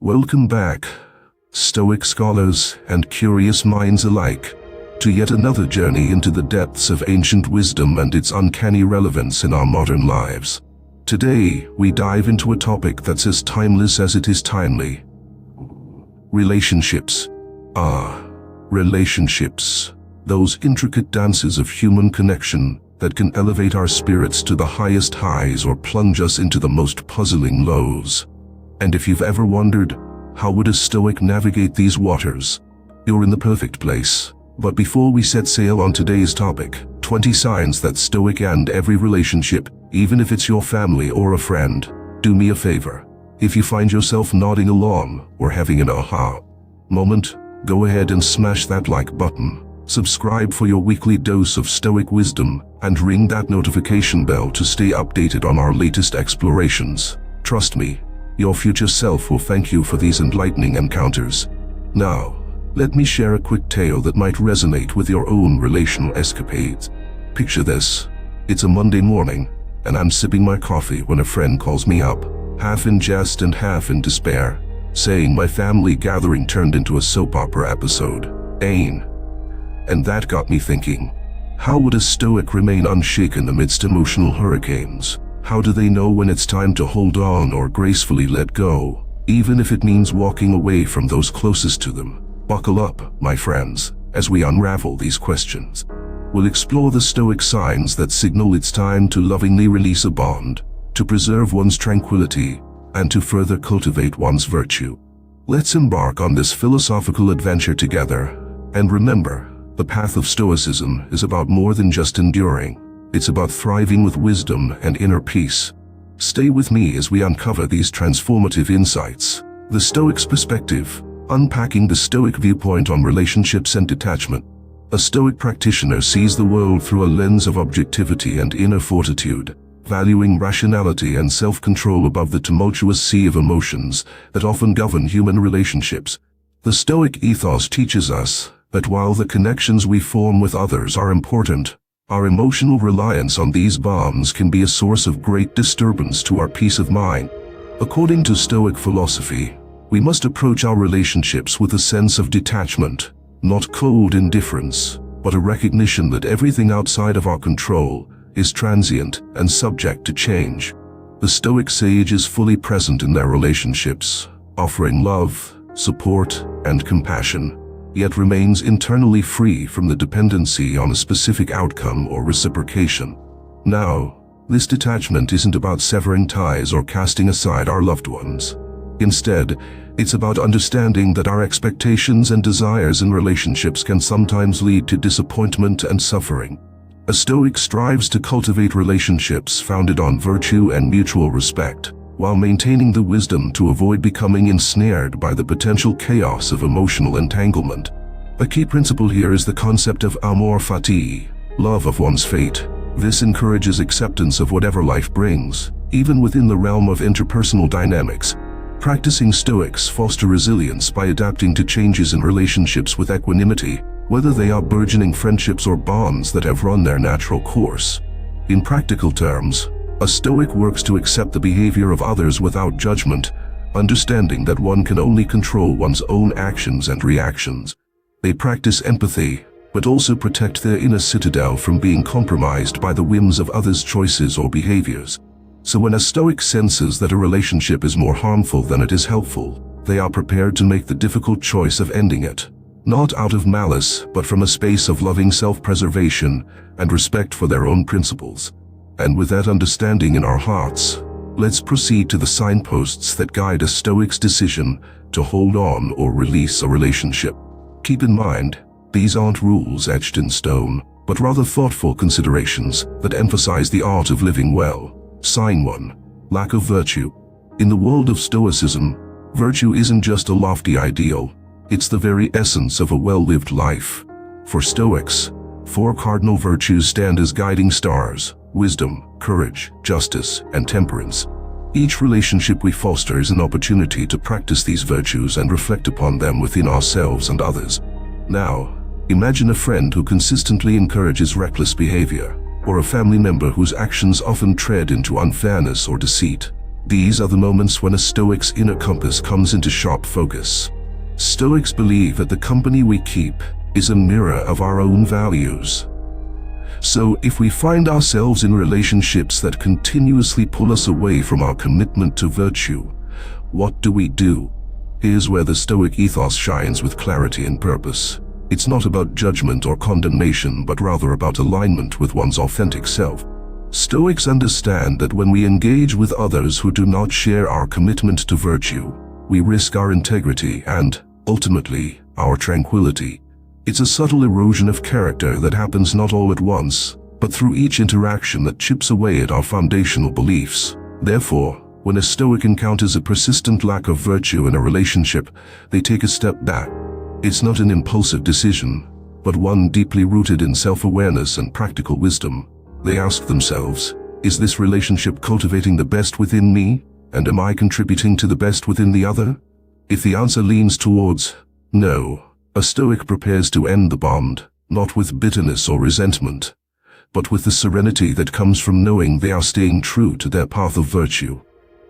Welcome back, Stoic scholars and curious minds alike, to yet another journey into the depths of ancient wisdom and its uncanny relevance in our modern lives. Today, we dive into a topic that's as timeless as it is timely. Relationships. Relationships. Those intricate dances of human connection that can elevate our spirits to the highest highs or plunge us into the most puzzling lows. And if you've ever wondered, how would a Stoic navigate these waters? You're in the perfect place. But before we set sail on today's topic, 20 signs that Stoic and every relationship, even if it's your family or a friend, do me a favor. If you find yourself nodding along or having an aha moment, go ahead and smash that like button. Subscribe for your weekly dose of Stoic wisdom and ring that notification bell to stay updated on our latest explorations. Trust me, your future self will thank you for these enlightening encounters. Now, let me share a quick tale that might resonate with your own relational escapades. Picture this. It's a Monday morning, and I'm sipping my coffee when a friend calls me up, half in jest and half in despair, saying my family gathering turned into a soap opera episode. And that got me thinking, how would a Stoic remain unshaken amidst emotional hurricanes? How do they know when it's time to hold on or gracefully let go, even if it means walking away from those closest to them? Buckle up, my friends, as we unravel these questions. We'll explore the Stoic signs that signal it's time to lovingly release a bond, to preserve one's tranquility, and to further cultivate one's virtue. Let's embark on this philosophical adventure together, and remember, the path of Stoicism is about more than just enduring. It's about thriving with wisdom and inner peace. Stay with me as we uncover these transformative insights. The Stoic's perspective, unpacking the Stoic viewpoint on relationships and detachment. A Stoic practitioner sees the world through a lens of objectivity and inner fortitude, valuing rationality and self-control above the tumultuous sea of emotions that often govern human relationships. The Stoic ethos teaches us that while the connections we form with others are important, our emotional reliance on these bonds can be a source of great disturbance to our peace of mind. According to Stoic philosophy, we must approach our relationships with a sense of detachment, not cold indifference, but a recognition that everything outside of our control is transient and subject to change. The Stoic sage is fully present in their relationships, offering love, support, and compassion, yet remains internally free from the dependency on a specific outcome or reciprocation. Now, this detachment isn't about severing ties or casting aside our loved ones. Instead, it's about understanding that our expectations and desires in relationships can sometimes lead to disappointment and suffering. A Stoic strives to cultivate relationships founded on virtue and mutual respect, while maintaining the wisdom to avoid becoming ensnared by the potential chaos of emotional entanglement. A key principle here is the concept of amor fati, love of one's fate. This encourages acceptance of whatever life brings, even within the realm of interpersonal dynamics. Practicing Stoics foster resilience by adapting to changes in relationships with equanimity, whether they are burgeoning friendships or bonds that have run their natural course. In practical terms, a Stoic works to accept the behavior of others without judgment, understanding that one can only control one's own actions and reactions. They practice empathy, but also protect their inner citadel from being compromised by the whims of others' choices or behaviors. So when a Stoic senses that a relationship is more harmful than it is helpful, they are prepared to make the difficult choice of ending it, not out of malice, but from a space of loving self-preservation and respect for their own principles. And with that understanding in our hearts, let's proceed to the signposts that guide a Stoic's decision to hold on or release a relationship. Keep in mind, these aren't rules etched in stone, but rather thoughtful considerations that emphasize the art of living well. Sign 1. Lack of virtue. In the world of Stoicism, virtue isn't just a lofty ideal, it's the very essence of a well-lived life. For Stoics, 4 cardinal virtues stand as guiding stars: wisdom, courage, justice, and temperance. Each relationship we foster is an opportunity to practice these virtues and reflect upon them within ourselves and others. Now, imagine a friend who consistently encourages reckless behavior, or a family member whose actions often tread into unfairness or deceit. These are the moments when a Stoic's inner compass comes into sharp focus. Stoics believe that the company we keep is a mirror of our own values. So, if we find ourselves in relationships that continuously pull us away from our commitment to virtue, what do? Here's where the Stoic ethos shines with clarity and purpose. It's not about judgment or condemnation, but rather about alignment with one's authentic self. Stoics understand that when we engage with others who do not share our commitment to virtue, we risk our integrity and, ultimately, our tranquility. It's a subtle erosion of character that happens not all at once, but through each interaction that chips away at our foundational beliefs. Therefore, when a Stoic encounters a persistent lack of virtue in a relationship, they take a step back. It's not an impulsive decision, but one deeply rooted in self-awareness and practical wisdom. They ask themselves, is this relationship cultivating the best within me, and am I contributing to the best within the other? If the answer leans towards no, a Stoic prepares to end the bond, not with bitterness or resentment, but with the serenity that comes from knowing they are staying true to their path of virtue.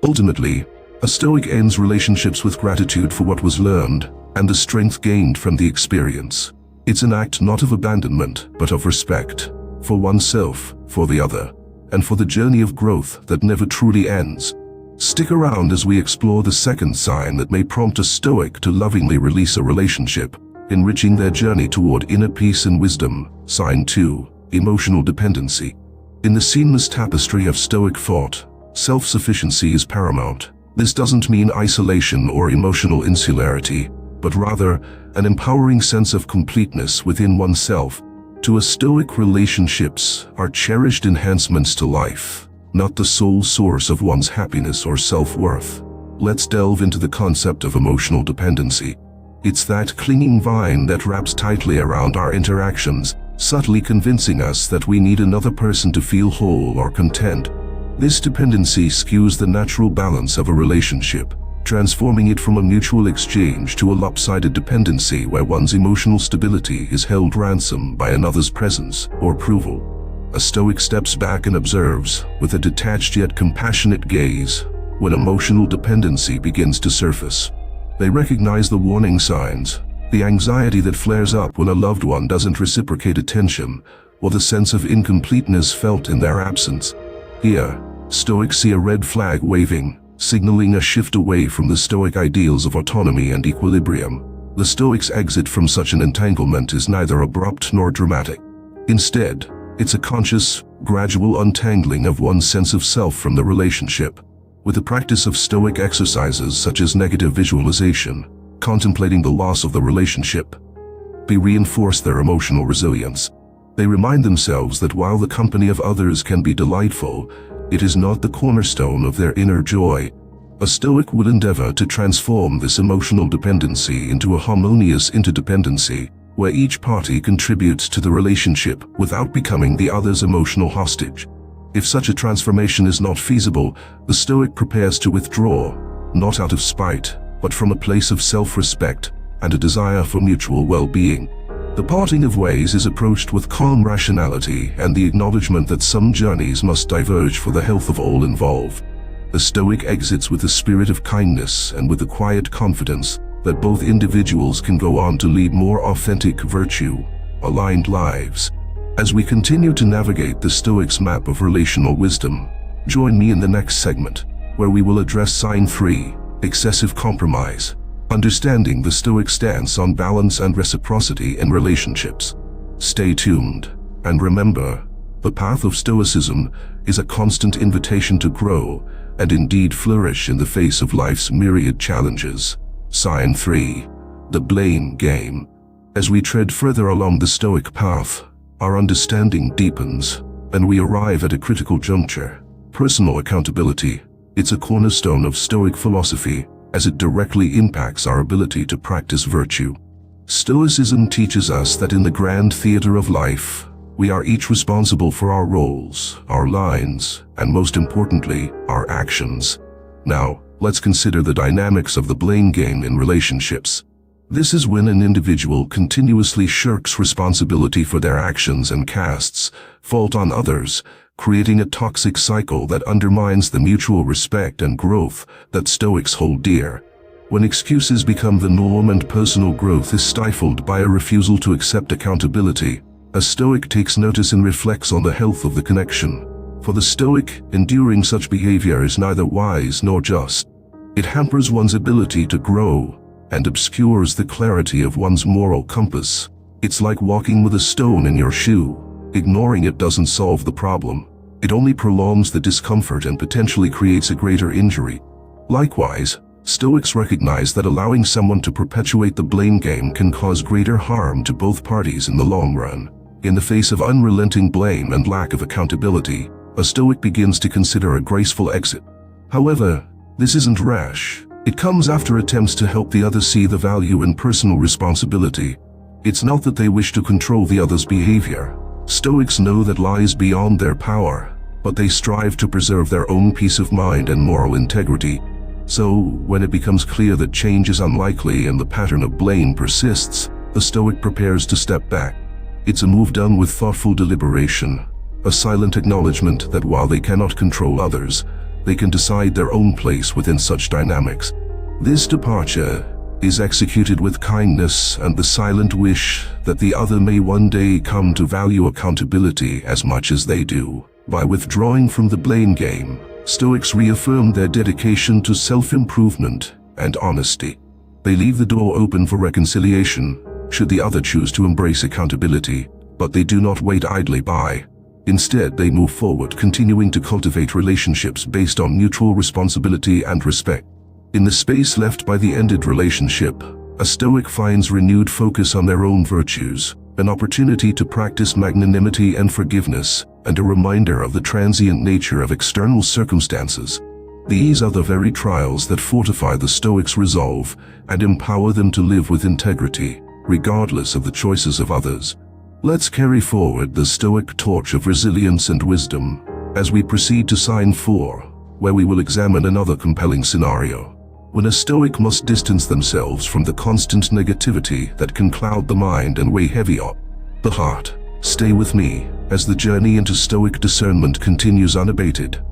Ultimately, a Stoic ends relationships with gratitude for what was learned and the strength gained from the experience. It's an act not of abandonment, but of respect, for oneself, for the other, and for the journey of growth that never truly ends. Stick around as we explore the second sign that may prompt a Stoic to lovingly release a relationship, enriching their journey toward inner peace and wisdom. Sign 2, emotional dependency. In the seamless tapestry of Stoic thought, self-sufficiency is paramount. This doesn't mean isolation or emotional insularity, but rather an empowering sense of completeness within oneself. To a Stoic, relationships are cherished enhancements to life, not the sole source of one's happiness or self-worth. Let's delve into the concept of emotional dependency. It's that clinging vine that wraps tightly around our interactions, subtly convincing us that we need another person to feel whole or content. This dependency skews the natural balance of a relationship, transforming it from a mutual exchange to a lopsided dependency where one's emotional stability is held ransom by another's presence or approval. A Stoic steps back and observes, with a detached yet compassionate gaze, when emotional dependency begins to surface. They recognize the warning signs, the anxiety that flares up when a loved one doesn't reciprocate attention, or the sense of incompleteness felt in their absence. Here, Stoics see a red flag waving, signaling a shift away from the Stoic ideals of autonomy and equilibrium. The Stoics' exit from such an entanglement is neither abrupt nor dramatic. Instead, it's a conscious, gradual untangling of one's sense of self from the relationship. With the practice of Stoic exercises such as negative visualization, contemplating the loss of the relationship, they reinforce their emotional resilience. They remind themselves that while the company of others can be delightful, it is not the cornerstone of their inner joy. A Stoic would endeavor to transform this emotional dependency into a harmonious interdependency, where each party contributes to the relationship without becoming the other's emotional hostage. If such a transformation is not feasible, the Stoic prepares to withdraw, not out of spite, but from a place of self-respect and a desire for mutual well-being. The parting of ways is approached with calm rationality and the acknowledgement that some journeys must diverge for the health of all involved. The Stoic exits with a spirit of kindness and with a quiet confidence that both individuals can go on to lead more authentic, virtue-aligned lives. As we continue to navigate the Stoics' map of relational wisdom, join me in the next segment, where we will address sign 3, excessive compromise, understanding the Stoic stance on balance and reciprocity in relationships. Stay tuned, and remember, the path of Stoicism is a constant invitation to grow and indeed flourish in the face of life's myriad challenges. Sign 3, the blame game. As we tread further along the Stoic path, our understanding deepens, and we arrive at a critical juncture. Personal accountability. It's a cornerstone of Stoic philosophy, as it directly impacts our ability to practice virtue. Stoicism teaches us that in the grand theater of life, we are each responsible for our roles, our lines, and most importantly, our actions. Now, let's consider the dynamics of the blame game in relationships. This is when an individual continuously shirks responsibility for their actions and casts fault on others, creating a toxic cycle that undermines the mutual respect and growth that Stoics hold dear. When excuses become the norm and personal growth is stifled by a refusal to accept accountability, a Stoic takes notice and reflects on the health of the connection. For the Stoic, enduring such behavior is neither wise nor just. It hampers one's ability to grow and obscures the clarity of one's moral compass. It's like walking with a stone in your shoe. Ignoring it doesn't solve the problem. It only prolongs the discomfort and potentially creates a greater injury. Likewise, Stoics recognize that allowing someone to perpetuate the blame game can cause greater harm to both parties in the long run. In the face of unrelenting blame and lack of accountability, a Stoic begins to consider a graceful exit. However, this isn't rash. It comes after attempts to help the other see the value in personal responsibility. It's not that they wish to control the other's behavior. Stoics know that lies beyond their power, but they strive to preserve their own peace of mind and moral integrity. So, when it becomes clear that change is unlikely and the pattern of blame persists, the Stoic prepares to step back. It's a move done with thoughtful deliberation, a silent acknowledgement that while they cannot control others, they can decide their own place within such dynamics. This departure is executed with kindness and the silent wish that the other may one day come to value accountability as much as they do. By withdrawing from the blame game, Stoics reaffirm their dedication to self-improvement and honesty. They leave the door open for reconciliation, should the other choose to embrace accountability, but they do not wait idly by. Instead, they move forward, continuing to cultivate relationships based on mutual responsibility and respect. In the space left by the ended relationship, a Stoic finds renewed focus on their own virtues, an opportunity to practice magnanimity and forgiveness, and a reminder of the transient nature of external circumstances. These are the very trials that fortify the Stoics' resolve and empower them to live with integrity, regardless of the choices of others. Let's carry forward the Stoic torch of resilience and wisdom as we proceed to Sign 4, where we will examine another compelling scenario. When a Stoic must distance themselves from the constant negativity that can cloud the mind and weigh heavy on the heart. Stay with me as the journey into Stoic discernment continues unabated,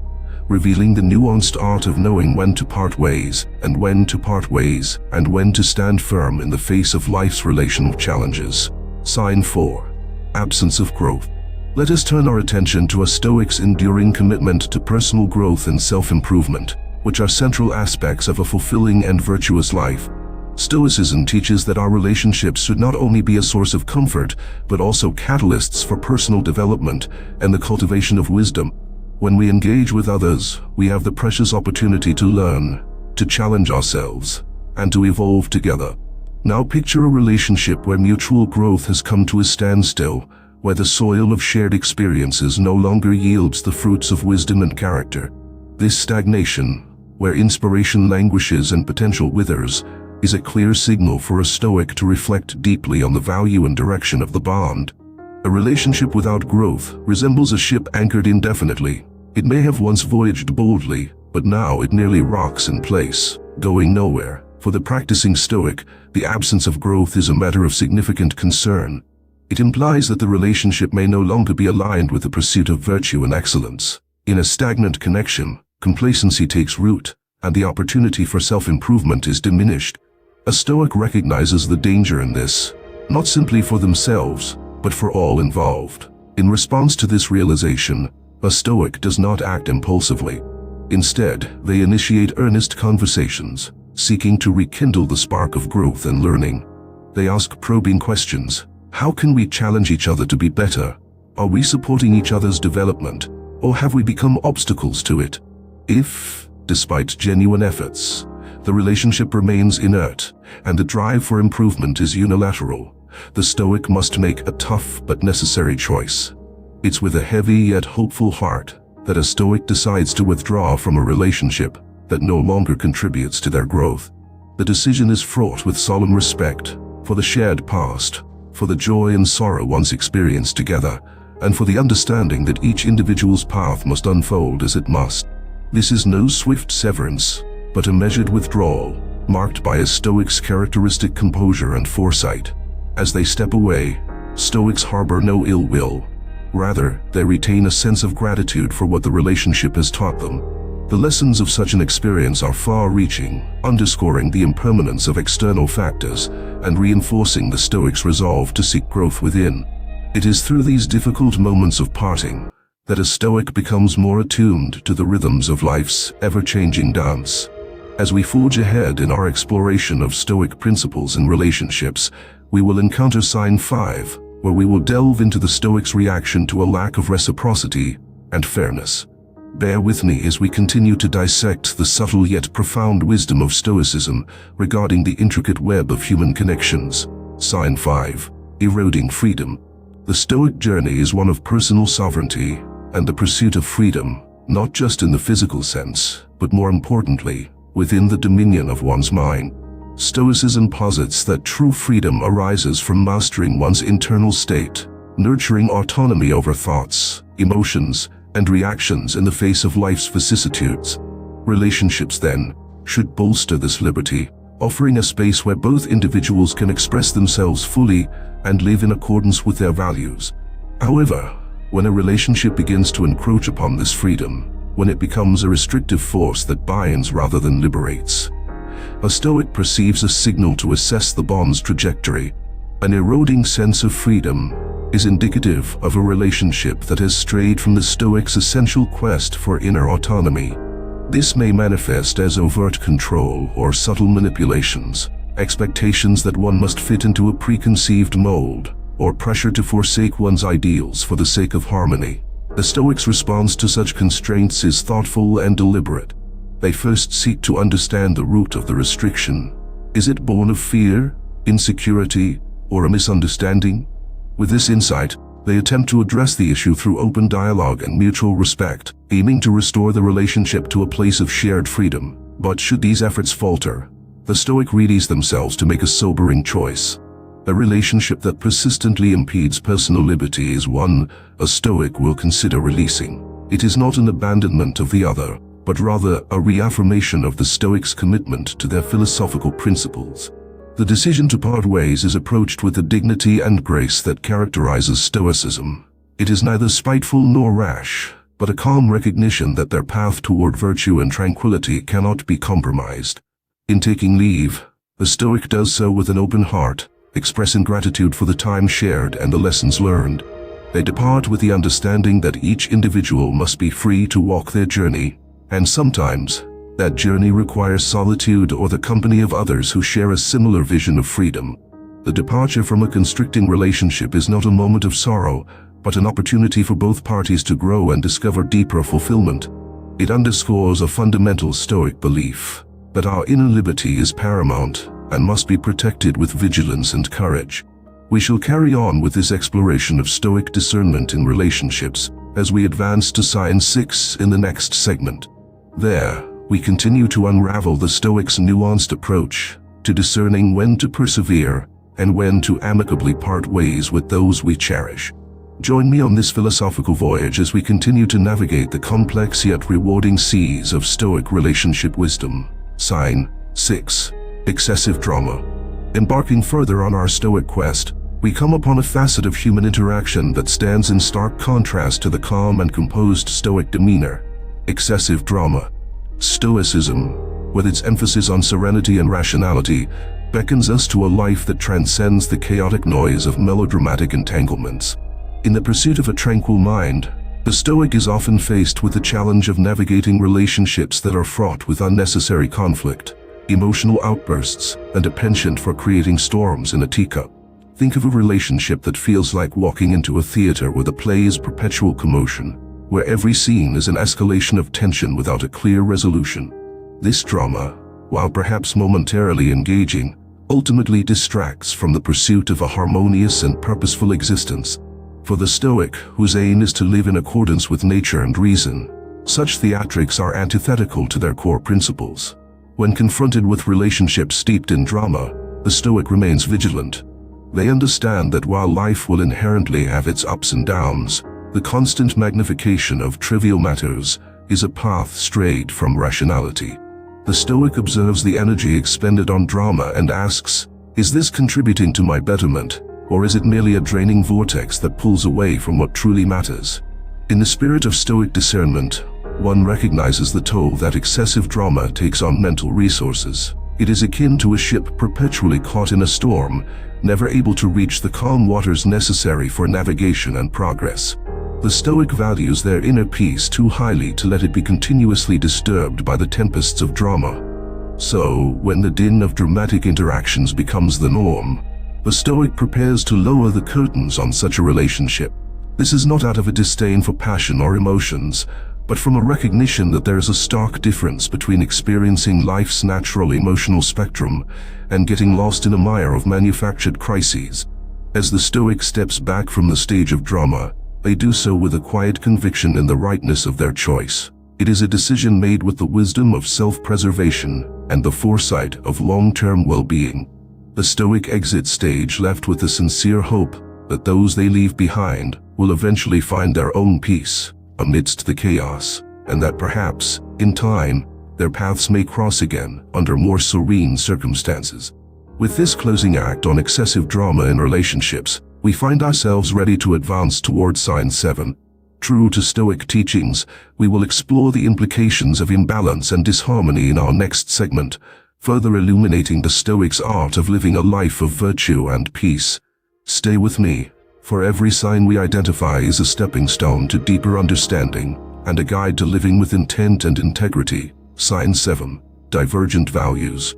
revealing the nuanced art of knowing when to part ways, and when to stand firm in the face of life's relational challenges. Sign 4. Absence of growth. Let us turn our attention to a Stoic's enduring commitment to personal growth and self-improvement, which are central aspects of a fulfilling and virtuous life. Stoicism teaches that our relationships should not only be a source of comfort, but also catalysts for personal development and the cultivation of wisdom. When we engage with others, we have the precious opportunity to learn, to challenge ourselves, and to evolve together. Now picture a relationship where mutual growth has come to a standstill, where the soil of shared experiences no longer yields the fruits of wisdom and character. This stagnation, where inspiration languishes and potential withers, is a clear signal for a Stoic to reflect deeply on the value and direction of the bond. A relationship without growth resembles a ship anchored indefinitely. It may have once voyaged boldly, but now it nearly rocks in place, going nowhere. For the practicing Stoic, the absence of growth is a matter of significant concern. It implies that the relationship may no longer be aligned with the pursuit of virtue and excellence. In a stagnant connection, complacency takes root, and the opportunity for self-improvement is diminished. A Stoic recognizes the danger in this, not simply for themselves, but for all involved. In response to this realization, a Stoic does not act impulsively. Instead, they initiate earnest conversations, seeking to rekindle the spark of growth and learning. They ask probing questions. How can we challenge each other to be better? Are we supporting each other's development, or have we become obstacles to it? If, despite genuine efforts, the relationship remains inert and the drive for improvement is unilateral, the Stoic must make a tough but necessary choice. It's with a heavy yet hopeful heart that a Stoic decides to withdraw from a relationship that no longer contributes to their growth. The decision is fraught with solemn respect for the shared past, for the joy and sorrow once experienced together, and for the understanding that each individual's path must unfold as it must. This is no swift severance, but a measured withdrawal, marked by a Stoic's characteristic composure and foresight. As they step away, Stoics harbor no ill will. Rather, they retain a sense of gratitude for what the relationship has taught them. The lessons of such an experience are far-reaching, underscoring the impermanence of external factors and reinforcing the Stoics' resolve to seek growth within. It is through these difficult moments of parting that a Stoic becomes more attuned to the rhythms of life's ever-changing dance. As we forge ahead in our exploration of Stoic principles and relationships, we will encounter sign 5, where we will delve into the Stoics' reaction to a lack of reciprocity and fairness. Bear with me as we continue to dissect the subtle yet profound wisdom of Stoicism regarding the intricate web of human connections. Sign 5. Eroding freedom. The Stoic journey is one of personal sovereignty and the pursuit of freedom, not just in the physical sense, but more importantly, within the dominion of one's mind. Stoicism posits that true freedom arises from mastering one's internal state, nurturing autonomy over thoughts, emotions, and reactions in the face of life's vicissitudes. Relationships, then, should bolster this liberty, offering a space where both individuals can express themselves fully and live in accordance with their values. However, when a relationship begins to encroach upon this freedom, when it becomes a restrictive force that binds rather than liberates, a Stoic perceives a signal to assess the bond's trajectory. An eroding sense of freedom is indicative of a relationship that has strayed from the Stoic's essential quest for inner autonomy. This may manifest as overt control or subtle manipulations, expectations that one must fit into a preconceived mold, or pressure to forsake one's ideals for the sake of harmony. The Stoics' response to such constraints is thoughtful and deliberate. They first seek to understand the root of the restriction. Is it born of fear, insecurity, or a misunderstanding? With this insight, they attempt to address the issue through open dialogue and mutual respect, aiming to restore the relationship to a place of shared freedom. But should these efforts falter, the Stoic readies themselves to make a sobering choice. A relationship that persistently impedes personal liberty is one a Stoic will consider releasing. It is not an abandonment of the other, but rather a reaffirmation of the Stoics' commitment to their philosophical principles. The decision to part ways is approached with the dignity and grace that characterizes Stoicism. It is neither spiteful nor rash, but a calm recognition that their path toward virtue and tranquility cannot be compromised. In taking leave, the Stoic does so with an open heart, expressing gratitude for the time shared and the lessons learned. They depart with the understanding that each individual must be free to walk their journey, and sometimes, that journey requires solitude or the company of others who share a similar vision of freedom. The departure from a constricting relationship is not a moment of sorrow, but an opportunity for both parties to grow and discover deeper fulfillment. It underscores a fundamental Stoic belief that our inner liberty is paramount and must be protected with vigilance and courage. We shall carry on with this exploration of Stoic discernment in relationships as we advance to sign 6 in the next segment. There, we continue to unravel the Stoics' nuanced approach to discerning when to persevere and when to amicably part ways with those we cherish. Join me on this philosophical voyage as we continue to navigate the complex yet rewarding seas of Stoic relationship wisdom. Sign 6. Excessive drama. Embarking further on our Stoic quest, we come upon a facet of human interaction that stands in stark contrast to the calm and composed Stoic demeanor: excessive drama. Stoicism, with its emphasis on serenity and rationality, beckons us to a life that transcends the chaotic noise of melodramatic entanglements. In the pursuit of a tranquil mind, the Stoic is often faced with the challenge of navigating relationships that are fraught with unnecessary conflict, emotional outbursts, and a penchant for creating storms in a teacup. Think of a relationship that feels like walking into a theater where the play is perpetual commotion, where every scene is an escalation of tension without a clear resolution. This drama, while perhaps momentarily engaging, ultimately distracts from the pursuit of a harmonious and purposeful existence. For the Stoic, whose aim is to live in accordance with nature and reason, such theatrics are antithetical to their core principles. When confronted with relationships steeped in drama, the Stoic remains vigilant. They understand that while life will inherently have its ups and downs, the constant magnification of trivial matters is a path strayed from rationality. The Stoic observes the energy expended on drama and asks, is this contributing to my betterment, Or is it merely a draining vortex that pulls away from what truly matters? In the spirit of Stoic discernment, one recognizes the toll that excessive drama takes on mental resources. It is akin to a ship perpetually caught in a storm, never able to reach the calm waters necessary for navigation and progress. The Stoic values their inner peace too highly to let it be continuously disturbed by the tempests of drama. So, when the din of dramatic interactions becomes the norm, the Stoic prepares to lower the curtains on such a relationship. This is not out of a disdain for passion or emotions, but from a recognition that there is a stark difference between experiencing life's natural emotional spectrum and getting lost in a mire of manufactured crises. As the Stoic steps back from the stage of drama, they do so with a quiet conviction in the rightness of their choice. It is a decision made with the wisdom of self-preservation and the foresight of long-term well-being. The Stoic exit stage left with the sincere hope that those they leave behind will eventually find their own peace amidst the chaos, and that perhaps, in time, their paths may cross again under more serene circumstances. With this closing act on excessive drama in relationships, we find ourselves ready to advance towards Sign 7. True to Stoic teachings, we will explore the implications of imbalance and disharmony in our next segment, further illuminating the Stoics' art of living a life of virtue and peace. Stay with me, for every sign we identify is a stepping stone to deeper understanding and a guide to living with intent and integrity. Sign 7. Divergent values.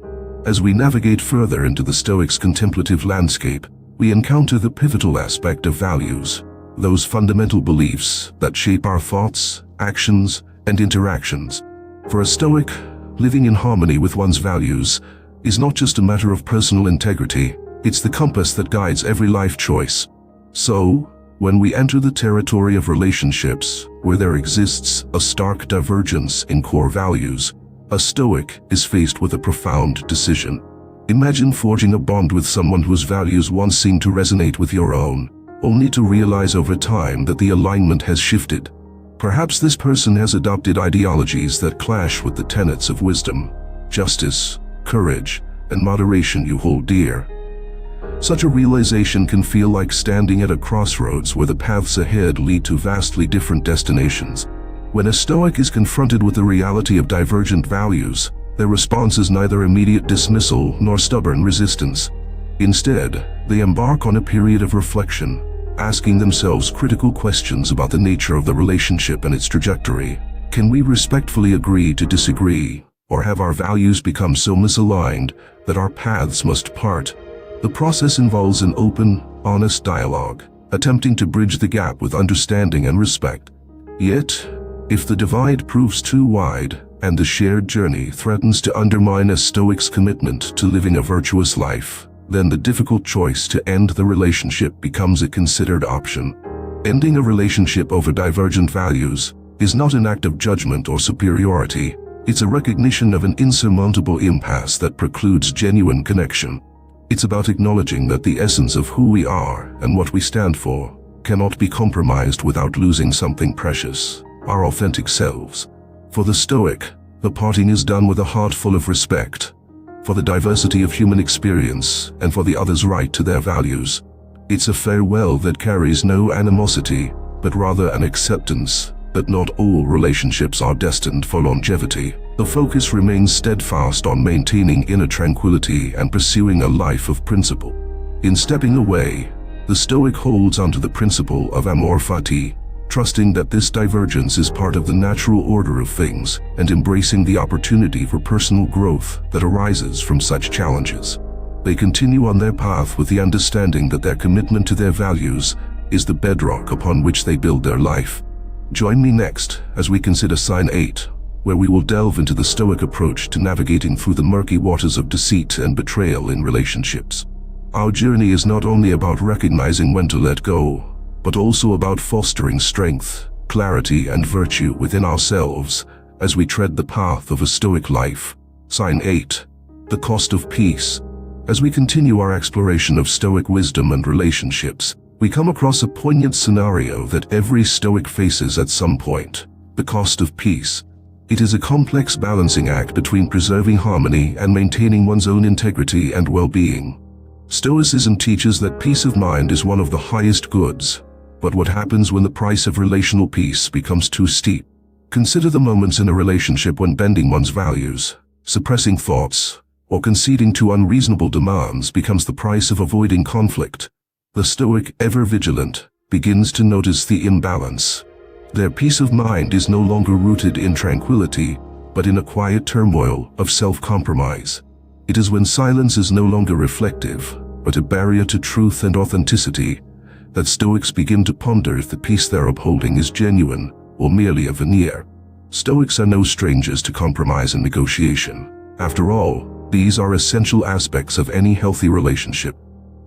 As we navigate further into the Stoics' contemplative landscape, we encounter the pivotal aspect of values, those fundamental beliefs that shape our thoughts, actions, and interactions. For a Stoic, living in harmony with one's values is not just a matter of personal integrity, it's the compass that guides every life choice. So, when we enter the territory of relationships where there exists a stark divergence in core values, a Stoic is faced with a profound decision. Imagine forging a bond with someone whose values once seemed to resonate with your own, only to realize over time that the alignment has shifted. Perhaps this person has adopted ideologies that clash with the tenets of wisdom, justice, courage, and moderation you hold dear. Such a realization can feel like standing at a crossroads where the paths ahead lead to vastly different destinations. When a Stoic is confronted with the reality of divergent values, their response is neither immediate dismissal nor stubborn resistance. Instead, they embark on a period of reflection, asking themselves critical questions about the nature of the relationship and its trajectory. Can we respectfully agree to disagree, or have our values become so misaligned that our paths must part? The process involves an open, honest dialogue, attempting to bridge the gap with understanding and respect. Yet, if the divide proves too wide, and the shared journey threatens to undermine a Stoic's commitment to living a virtuous life, then the difficult choice to end the relationship becomes a considered option. Ending a relationship over divergent values is not an act of judgment or superiority. It's a recognition of an insurmountable impasse that precludes genuine connection. It's about acknowledging that the essence of who we are and what we stand for cannot be compromised without losing something precious, our authentic selves. For the Stoic, the parting is done with a heart full of respect for the diversity of human experience and for the other's right to their values. It's a farewell that carries no animosity, but rather an acceptance that not all relationships are destined for longevity. The focus remains steadfast on maintaining inner tranquility and pursuing a life of principle. In stepping away, the Stoic holds onto the principle of amor fati, trusting that this divergence is part of the natural order of things and embracing the opportunity for personal growth that arises from such challenges. They continue on their path with the understanding that their commitment to their values is the bedrock upon which they build their life. Join me next as we consider Sign 8, where we will delve into the Stoic approach to navigating through the murky waters of deceit and betrayal in relationships. Our journey is not only about recognizing when to let go, but also about fostering strength, clarity, and virtue within ourselves as we tread the path of a Stoic life. Sign 8. The cost of peace. As we continue our exploration of Stoic wisdom and relationships, we come across a poignant scenario that every Stoic faces at some point: the cost of peace. It is a complex balancing act between preserving harmony and maintaining one's own integrity and well-being. Stoicism teaches that peace of mind is one of the highest goods, but what happens when the price of relational peace becomes too steep? Consider the moments in a relationship when bending one's values, suppressing thoughts, or conceding to unreasonable demands becomes the price of avoiding conflict. The Stoic, ever vigilant, begins to notice the imbalance. Their peace of mind is no longer rooted in tranquility, but in a quiet turmoil of self-compromise. It is when silence is no longer reflective, but a barrier to truth and authenticity, that Stoics begin to ponder if the peace they're upholding is genuine or merely a veneer. Stoics are no strangers to compromise and negotiation. After all, these are essential aspects of any healthy relationship.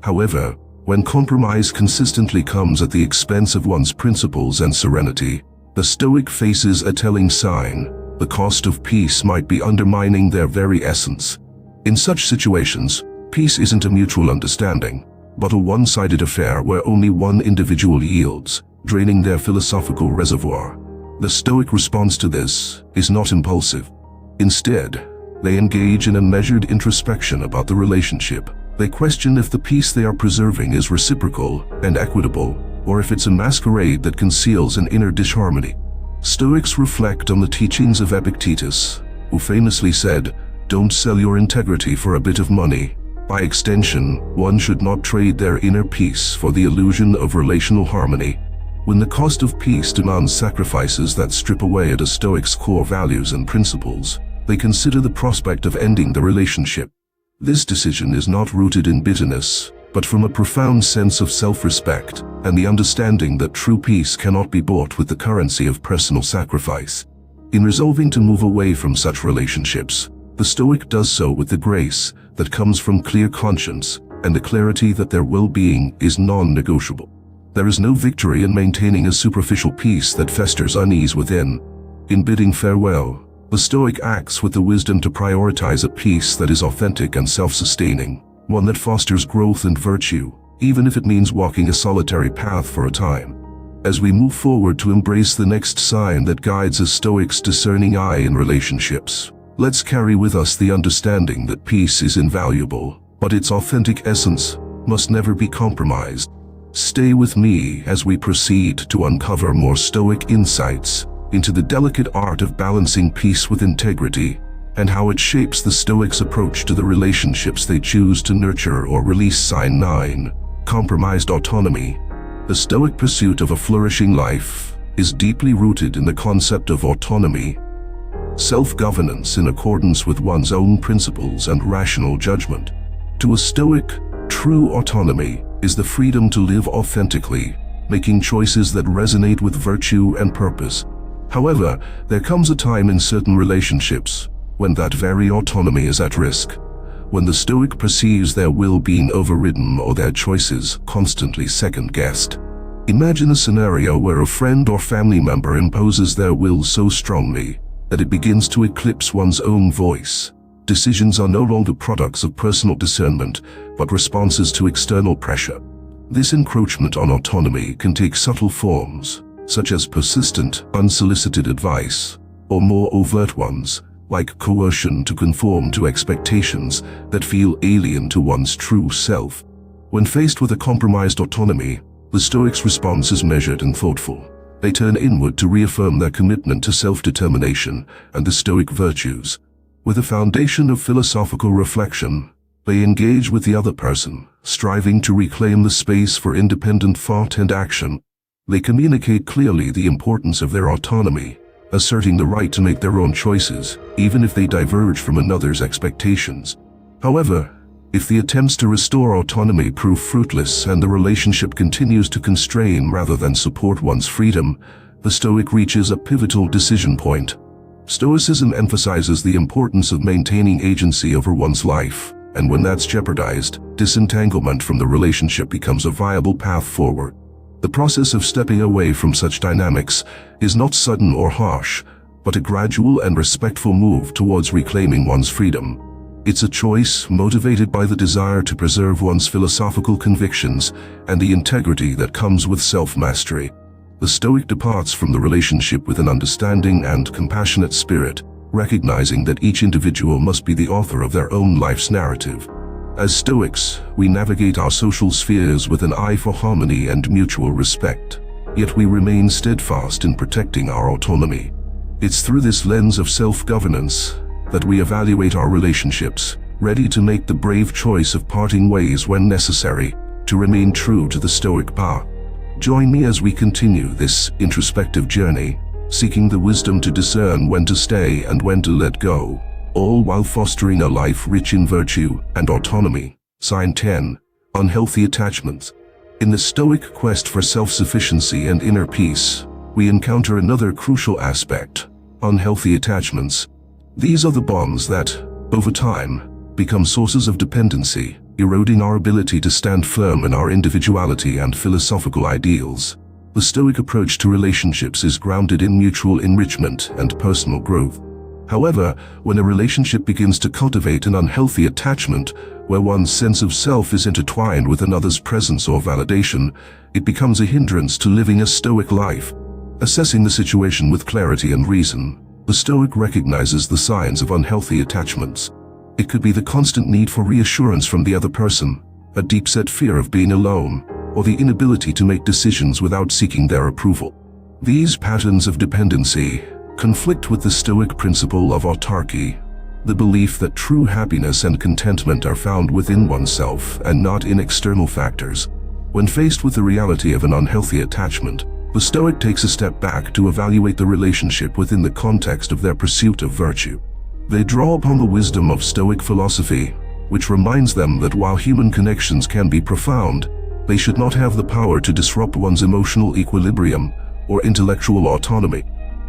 However, when compromise consistently comes at the expense of one's principles and serenity, the Stoic faces a telling sign: the cost of peace might be undermining their very essence. In such situations, peace isn't a mutual understanding, but a one-sided affair where only one individual yields, draining their philosophical reservoir. The Stoic response to this is not impulsive. Instead, they engage in a measured introspection about the relationship. They question if the peace they are preserving is reciprocal and equitable, or if it's a masquerade that conceals an inner disharmony. Stoics reflect on the teachings of Epictetus, who famously said, "Don't sell your integrity for a bit of money." By extension, one should not trade their inner peace for the illusion of relational harmony. When the cost of peace demands sacrifices that strip away at a Stoic's core values and principles, they consider the prospect of ending the relationship. This decision is not rooted in bitterness, but from a profound sense of self-respect and the understanding that true peace cannot be bought with the currency of personal sacrifice. In resolving to move away from such relationships, the Stoic does so with the grace that comes from clear conscience and the clarity that their well-being is non-negotiable. There is no victory in maintaining a superficial peace that festers unease within. In bidding farewell, the Stoic acts with the wisdom to prioritize a peace that is authentic and self-sustaining, one that fosters growth and virtue, even if it means walking a solitary path for a time. As we move forward to embrace the next sign that guides a Stoic's discerning eye in relationships, let's carry with us the understanding that peace is invaluable, but its authentic essence must never be compromised. Stay with me as we proceed to uncover more Stoic insights into the delicate art of balancing peace with integrity, and how it shapes the Stoics' approach to the relationships they choose to nurture or release. Sign 9. Compromised autonomy. The Stoic pursuit of a flourishing life is deeply rooted in the concept of autonomy, self-governance in accordance with one's own principles and rational judgment. To a Stoic, true autonomy is the freedom to live authentically, making choices that resonate with virtue and purpose. However, there comes a time in certain relationships when that very autonomy is at risk, when the Stoic perceives their will being overridden or their choices constantly second-guessed. Imagine a scenario where a friend or family member imposes their will so strongly that it begins to eclipse one's own voice. Decisions are no longer products of personal discernment, but responses to external pressure. This encroachment on autonomy can take subtle forms, such as persistent, unsolicited advice, or more overt ones, like coercion to conform to expectations that feel alien to one's true self. When faced with a compromised autonomy, the Stoics' response is measured and thoughtful. They turn inward to reaffirm their commitment to self-determination and the Stoic virtues. With a foundation of philosophical reflection, they engage with the other person, striving to reclaim the space for independent thought and action. They communicate clearly the importance of their autonomy, asserting the right to make their own choices, even if they diverge from another's expectations. However, if the attempts to restore autonomy prove fruitless and the relationship continues to constrain rather than support one's freedom, the Stoic reaches a pivotal decision point. Stoicism emphasizes the importance of maintaining agency over one's life, and when that's jeopardized, disentanglement from the relationship becomes a viable path forward. The process of stepping away from such dynamics is not sudden or harsh, but a gradual and respectful move towards reclaiming one's freedom. It's a choice motivated by the desire to preserve one's philosophical convictions and the integrity that comes with self-mastery. The Stoic departs from the relationship with an understanding and compassionate spirit, recognizing that each individual must be the author of their own life's narrative. As Stoics, we navigate our social spheres with an eye for harmony and mutual respect, yet we remain steadfast in protecting our autonomy. It's through this lens of self-governance that we evaluate our relationships, ready to make the brave choice of parting ways when necessary, to remain true to the Stoic path. Join me as we continue this introspective journey, seeking the wisdom to discern when to stay and when to let go, all while fostering a life rich in virtue and autonomy. Sign 10. Unhealthy attachments. In the Stoic quest for self-sufficiency and inner peace, we encounter another crucial aspect: unhealthy attachments. These are the bonds that, over time, become sources of dependency, eroding our ability to stand firm in our individuality and philosophical ideals. The Stoic approach to relationships is grounded in mutual enrichment and personal growth. However, when a relationship begins to cultivate an unhealthy attachment, where one's sense of self is intertwined with another's presence or validation, it becomes a hindrance to living a Stoic life. Assessing the situation with clarity and reason, the Stoic recognizes the signs of unhealthy attachments. It could be the constant need for reassurance from the other person, a deep-set fear of being alone, or the inability to make decisions without seeking their approval. These patterns of dependency conflict with the Stoic principle of autarky, the belief that true happiness and contentment are found within oneself and not in external factors. When faced with the reality of an unhealthy attachment, the Stoic takes a step back to evaluate the relationship within the context of their pursuit of virtue. They draw upon the wisdom of Stoic philosophy, which reminds them that while human connections can be profound, they should not have the power to disrupt one's emotional equilibrium or intellectual autonomy.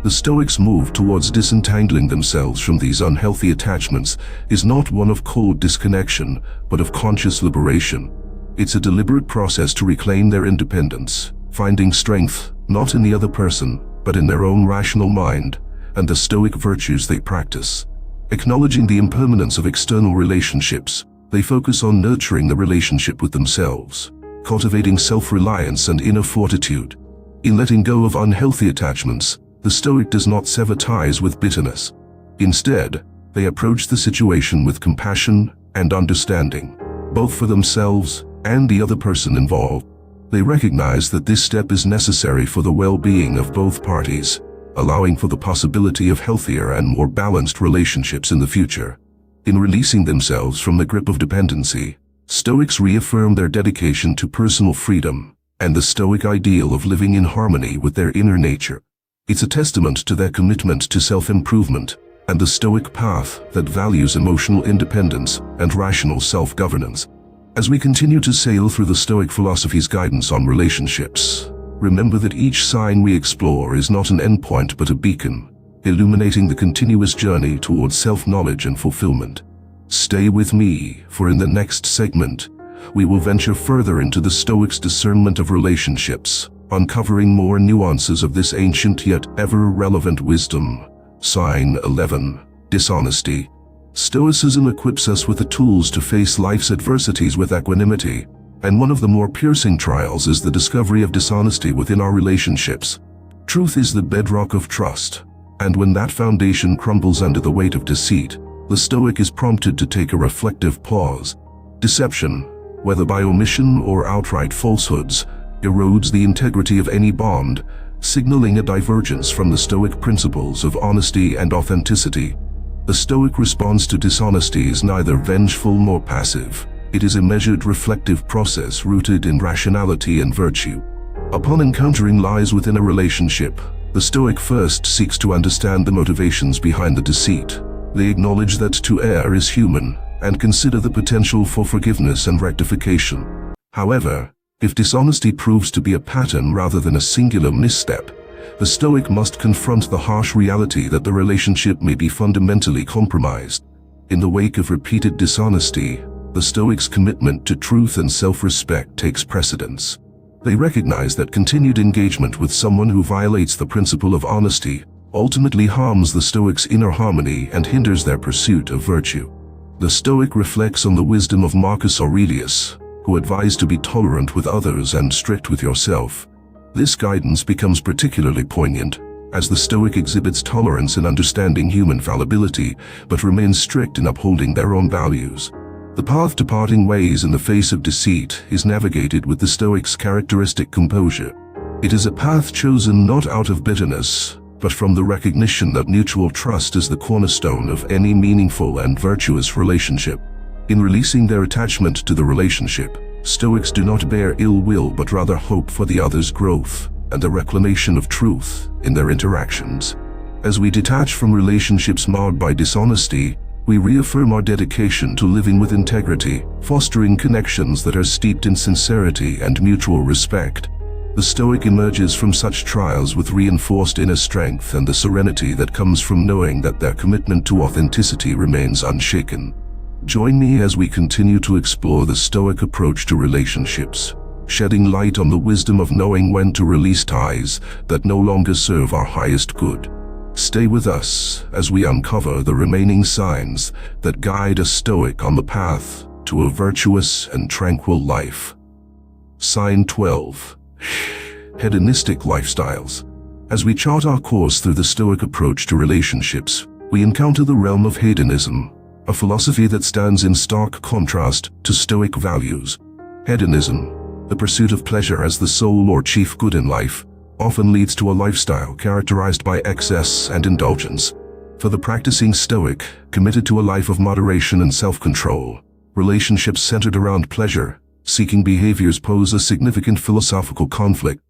The Stoics' move towards disentangling themselves from these unhealthy attachments is not one of cold disconnection, but of conscious liberation. It's a deliberate process to reclaim their independence, finding strength not in the other person, but in their own rational mind and the Stoic virtues they practice. Acknowledging the impermanence of external relationships, they focus on nurturing the relationship with themselves, cultivating self-reliance and inner fortitude. In letting go of unhealthy attachments, the Stoic does not sever ties with bitterness. Instead, they approach the situation with compassion and understanding, both for themselves and the other person involved. They recognize that this step is necessary for the well-being of both parties, allowing for the possibility of healthier and more balanced relationships in the future. In releasing themselves from the grip of dependency, Stoics reaffirm their dedication to personal freedom and the Stoic ideal of living in harmony with their inner nature. It's a testament to their commitment to self-improvement and the Stoic path that values emotional independence and rational self-governance. As we continue to sail through the Stoic philosophy's guidance on relationships, remember that each sign we explore is not an endpoint but a beacon, illuminating the continuous journey towards self-knowledge and fulfillment. Stay with me, for in the next segment, we will venture further into the Stoics' discernment of relationships, uncovering more nuances of this ancient yet ever-relevant wisdom. Sign 11. Dishonesty. Stoicism equips us with the tools to face life's adversities with equanimity, and one of the more piercing trials is the discovery of dishonesty within our relationships. Truth is the bedrock of trust, and when that foundation crumbles under the weight of deceit, the Stoic is prompted to take a reflective pause. Deception, whether by omission or outright falsehoods, erodes the integrity of any bond, signaling a divergence from the Stoic principles of honesty and authenticity. The Stoic response to dishonesty is neither vengeful nor passive. It is a measured, reflective process rooted in rationality and virtue. Upon encountering lies within a relationship, the Stoic first seeks to understand the motivations behind the deceit. They acknowledge that to err is human and consider the potential for forgiveness and rectification. However, if dishonesty proves to be a pattern rather than a singular misstep, the Stoic must confront the harsh reality that the relationship may be fundamentally compromised. In the wake of repeated dishonesty, the Stoics' commitment to truth and self-respect takes precedence. They recognize that continued engagement with someone who violates the principle of honesty ultimately harms the Stoics' inner harmony and hinders their pursuit of virtue. The Stoic reflects on the wisdom of Marcus Aurelius, who advised to be tolerant with others and strict with yourself. This guidance becomes particularly poignant, as the Stoic exhibits tolerance in understanding human fallibility, but remains strict in upholding their own values. The path to parting ways in the face of deceit is navigated with the Stoics' characteristic composure. It is a path chosen not out of bitterness, but from the recognition that mutual trust is the cornerstone of any meaningful and virtuous relationship. In releasing their attachment to the relationship, Stoics do not bear ill will but rather hope for the other's growth and the reclamation of truth in their interactions. As we detach from relationships marred by dishonesty, we reaffirm our dedication to living with integrity, fostering connections that are steeped in sincerity and mutual respect. The Stoic emerges from such trials with reinforced inner strength and the serenity that comes from knowing that their commitment to authenticity remains unshaken. Join me as we continue to explore the Stoic approach to relationships, shedding light on the wisdom of knowing when to release ties that no longer serve our highest good. Stay with us as we uncover the remaining signs that guide a Stoic on the path to a virtuous and tranquil life. Sign 12. Hedonistic lifestyles. As we chart our course through the Stoic approach to relationships, we encounter the realm of hedonism, a philosophy that stands in stark contrast to Stoic values. Hedonism, the pursuit of pleasure as the sole or chief good in life, often leads to a lifestyle characterized by excess and indulgence. For the practicing Stoic, committed to a life of moderation and self-control, relationships centered around pleasure-seeking behaviors pose a significant philosophical conflict.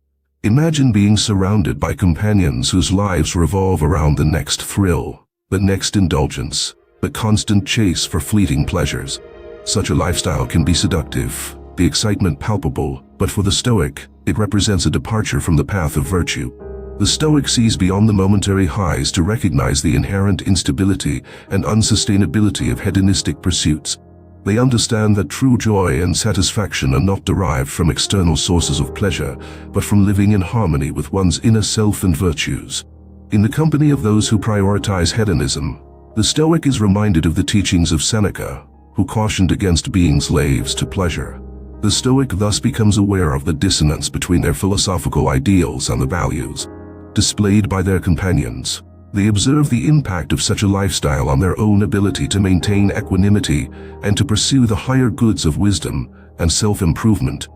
Imagine being surrounded by companions whose lives revolve around the next thrill, the next indulgence, the constant chase for fleeting pleasures. Such a lifestyle can be seductive, the excitement palpable, but for the Stoic, it represents a departure from the path of virtue. The Stoic sees beyond the momentary highs to recognize the inherent instability and unsustainability of hedonistic pursuits. They understand that true joy and satisfaction are not derived from external sources of pleasure, but from living in harmony with one's inner self and virtues. In the company of those who prioritize hedonism, the Stoic is reminded of the teachings of Seneca, who cautioned against being slaves to pleasure. The Stoic thus becomes aware of the dissonance between their philosophical ideals and the values displayed by their companions. They observe the impact of such a lifestyle on their own ability to maintain equanimity and to pursue the higher goods of wisdom and self-improvement.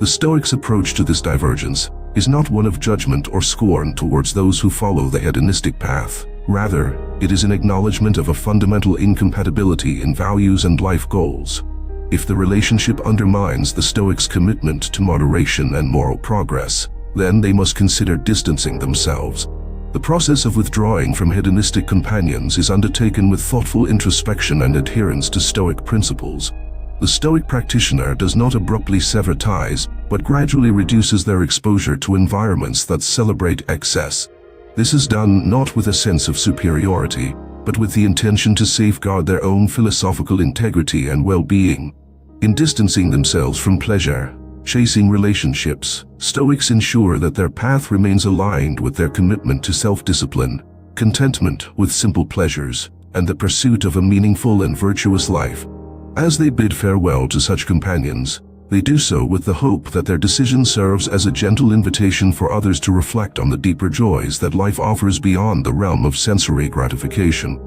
The Stoics' approach to this divergence is not one of judgment or scorn towards those who follow the hedonistic path. Rather, it is an acknowledgement of a fundamental incompatibility in values and life goals. If the relationship undermines the Stoics' commitment to moderation and moral progress, then they must consider distancing themselves. The process of withdrawing from hedonistic companions is undertaken with thoughtful introspection and adherence to Stoic principles. The Stoic practitioner does not abruptly sever ties, but gradually reduces their exposure to environments that celebrate excess. This is done not with a sense of superiority, but with the intention to safeguard their own philosophical integrity and well-being. In distancing themselves from pleasure-chasing relationships, Stoics ensure that their path remains aligned with their commitment to self-discipline, contentment with simple pleasures, and the pursuit of a meaningful and virtuous life. As they bid farewell to such companions, they do so with the hope that their decision serves as a gentle invitation for others to reflect on the deeper joys that life offers beyond the realm of sensory gratification.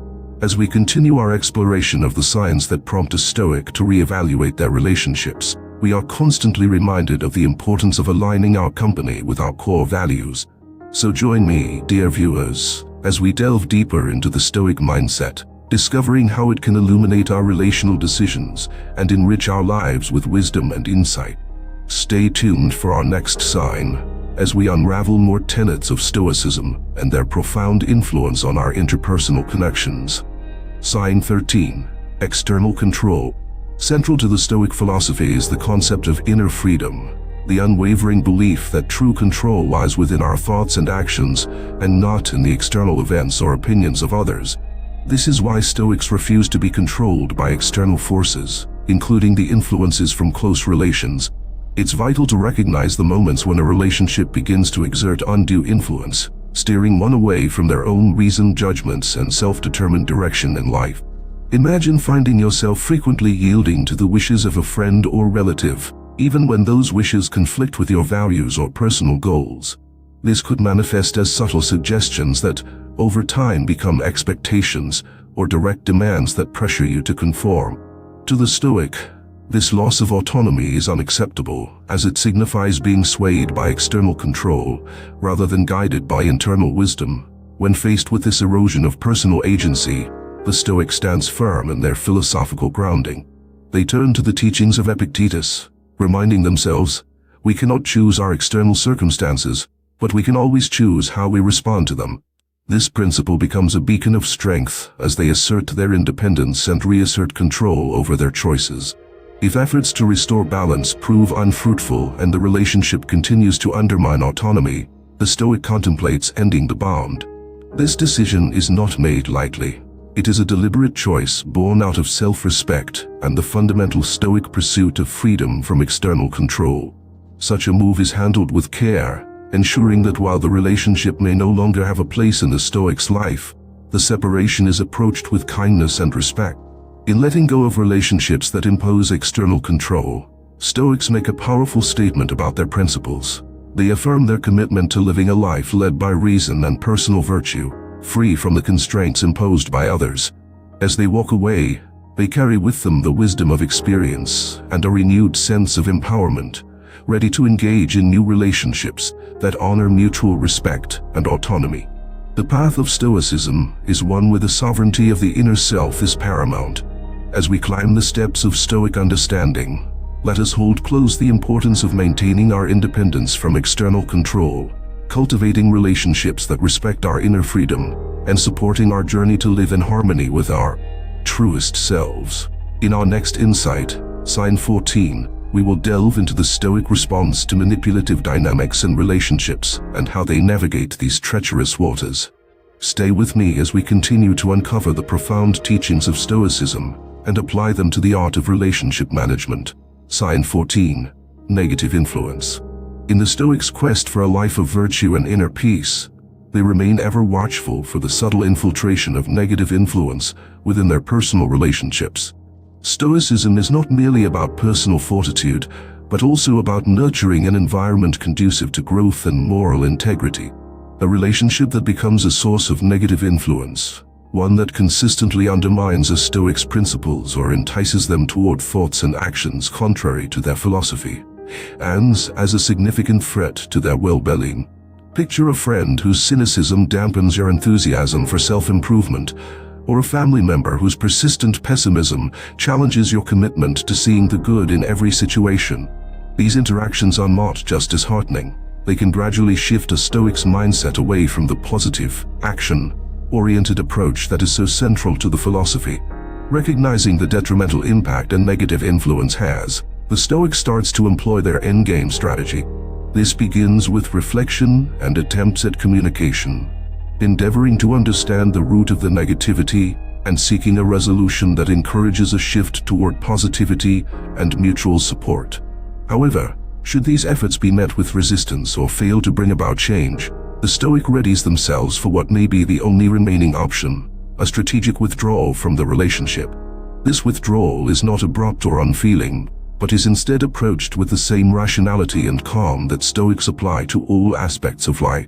As we continue our exploration of the signs that prompt a Stoic to reevaluate their relationships, we are constantly reminded of the importance of aligning our company with our core values. So join me, dear viewers, as we delve deeper into the Stoic mindset, discovering how it can illuminate our relational decisions and enrich our lives with wisdom and insight. Stay tuned for our next sign, as we unravel more tenets of Stoicism and their profound influence on our interpersonal connections. Sign 13. External control. Central to the Stoic philosophy is the concept of inner freedom, the unwavering belief that true control lies within our thoughts and actions and not in the external events or opinions of others. This is why Stoics refuse to be controlled by external forces, including the influences from close relations. It's vital to recognize the moments when a relationship begins to exert undue influence, steering one away from their own reasoned judgments and self-determined direction in life. Imagine finding yourself frequently yielding to the wishes of a friend or relative, even when those wishes conflict with your values or personal goals. This could manifest as subtle suggestions that, over time, become expectations or direct demands that pressure you to conform. To the Stoic, this loss of autonomy is unacceptable, as it signifies being swayed by external control rather than guided by internal wisdom. When faced with this erosion of personal agency, the Stoic stands firm in their philosophical grounding. They turn to the teachings of Epictetus, reminding themselves, we cannot choose our external circumstances, but we can always choose how we respond to them. This principle becomes a beacon of strength as they assert their independence and reassert control over their choices. If efforts to restore balance prove unfruitful and the relationship continues to undermine autonomy, the Stoic contemplates ending the bond. This decision is not made lightly. It is a deliberate choice born out of self-respect and the fundamental Stoic pursuit of freedom from external control. Such a move is handled with care, ensuring that while the relationship may no longer have a place in the Stoic's life, the separation is approached with kindness and respect. In letting go of relationships that impose external control, Stoics make a powerful statement about their principles. They affirm their commitment to living a life led by reason and personal virtue, free from the constraints imposed by others. As they walk away, they carry with them the wisdom of experience and a renewed sense of empowerment, ready to engage in new relationships that honor mutual respect and autonomy. The path of Stoicism is one where the sovereignty of the inner self is paramount. As we climb the steps of Stoic understanding, let us hold close the importance of maintaining our independence from external control, cultivating relationships that respect our inner freedom, and supporting our journey to live in harmony with our truest selves. In our next insight, Sign 14, we will delve into the Stoic response to manipulative dynamics and relationships and how they navigate these treacherous waters. Stay with me as we continue to uncover the profound teachings of Stoicism and apply them to the art of relationship management. Sign 14, negative influence. In the Stoics' quest for a life of virtue and inner peace, they remain ever watchful for the subtle infiltration of negative influence within their personal relationships. Stoicism is not merely about personal fortitude, but also about nurturing an environment conducive to growth and moral integrity. A relationship that becomes a source of negative influence, one that consistently undermines a Stoic's principles or entices them toward thoughts and actions contrary to their philosophy, and as a significant threat to their well-being. Picture a friend whose cynicism dampens your enthusiasm for self-improvement, or a family member whose persistent pessimism challenges your commitment to seeing the good in every situation. These interactions are not just disheartening. They can gradually shift a Stoic's mindset away from the positive, action-oriented approach that is so central to the philosophy. Recognizing the detrimental impact a negative influence has, the Stoic starts to employ their endgame strategy. This begins with reflection and attempts at communication, endeavoring to understand the root of the negativity and seeking a resolution that encourages a shift toward positivity and mutual support. However, should these efforts be met with resistance or fail to bring about change, the Stoic readies themselves for what may be the only remaining option, a strategic withdrawal from the relationship. This withdrawal is not abrupt or unfeeling, but is instead approached with the same rationality and calm that Stoics apply to all aspects of life.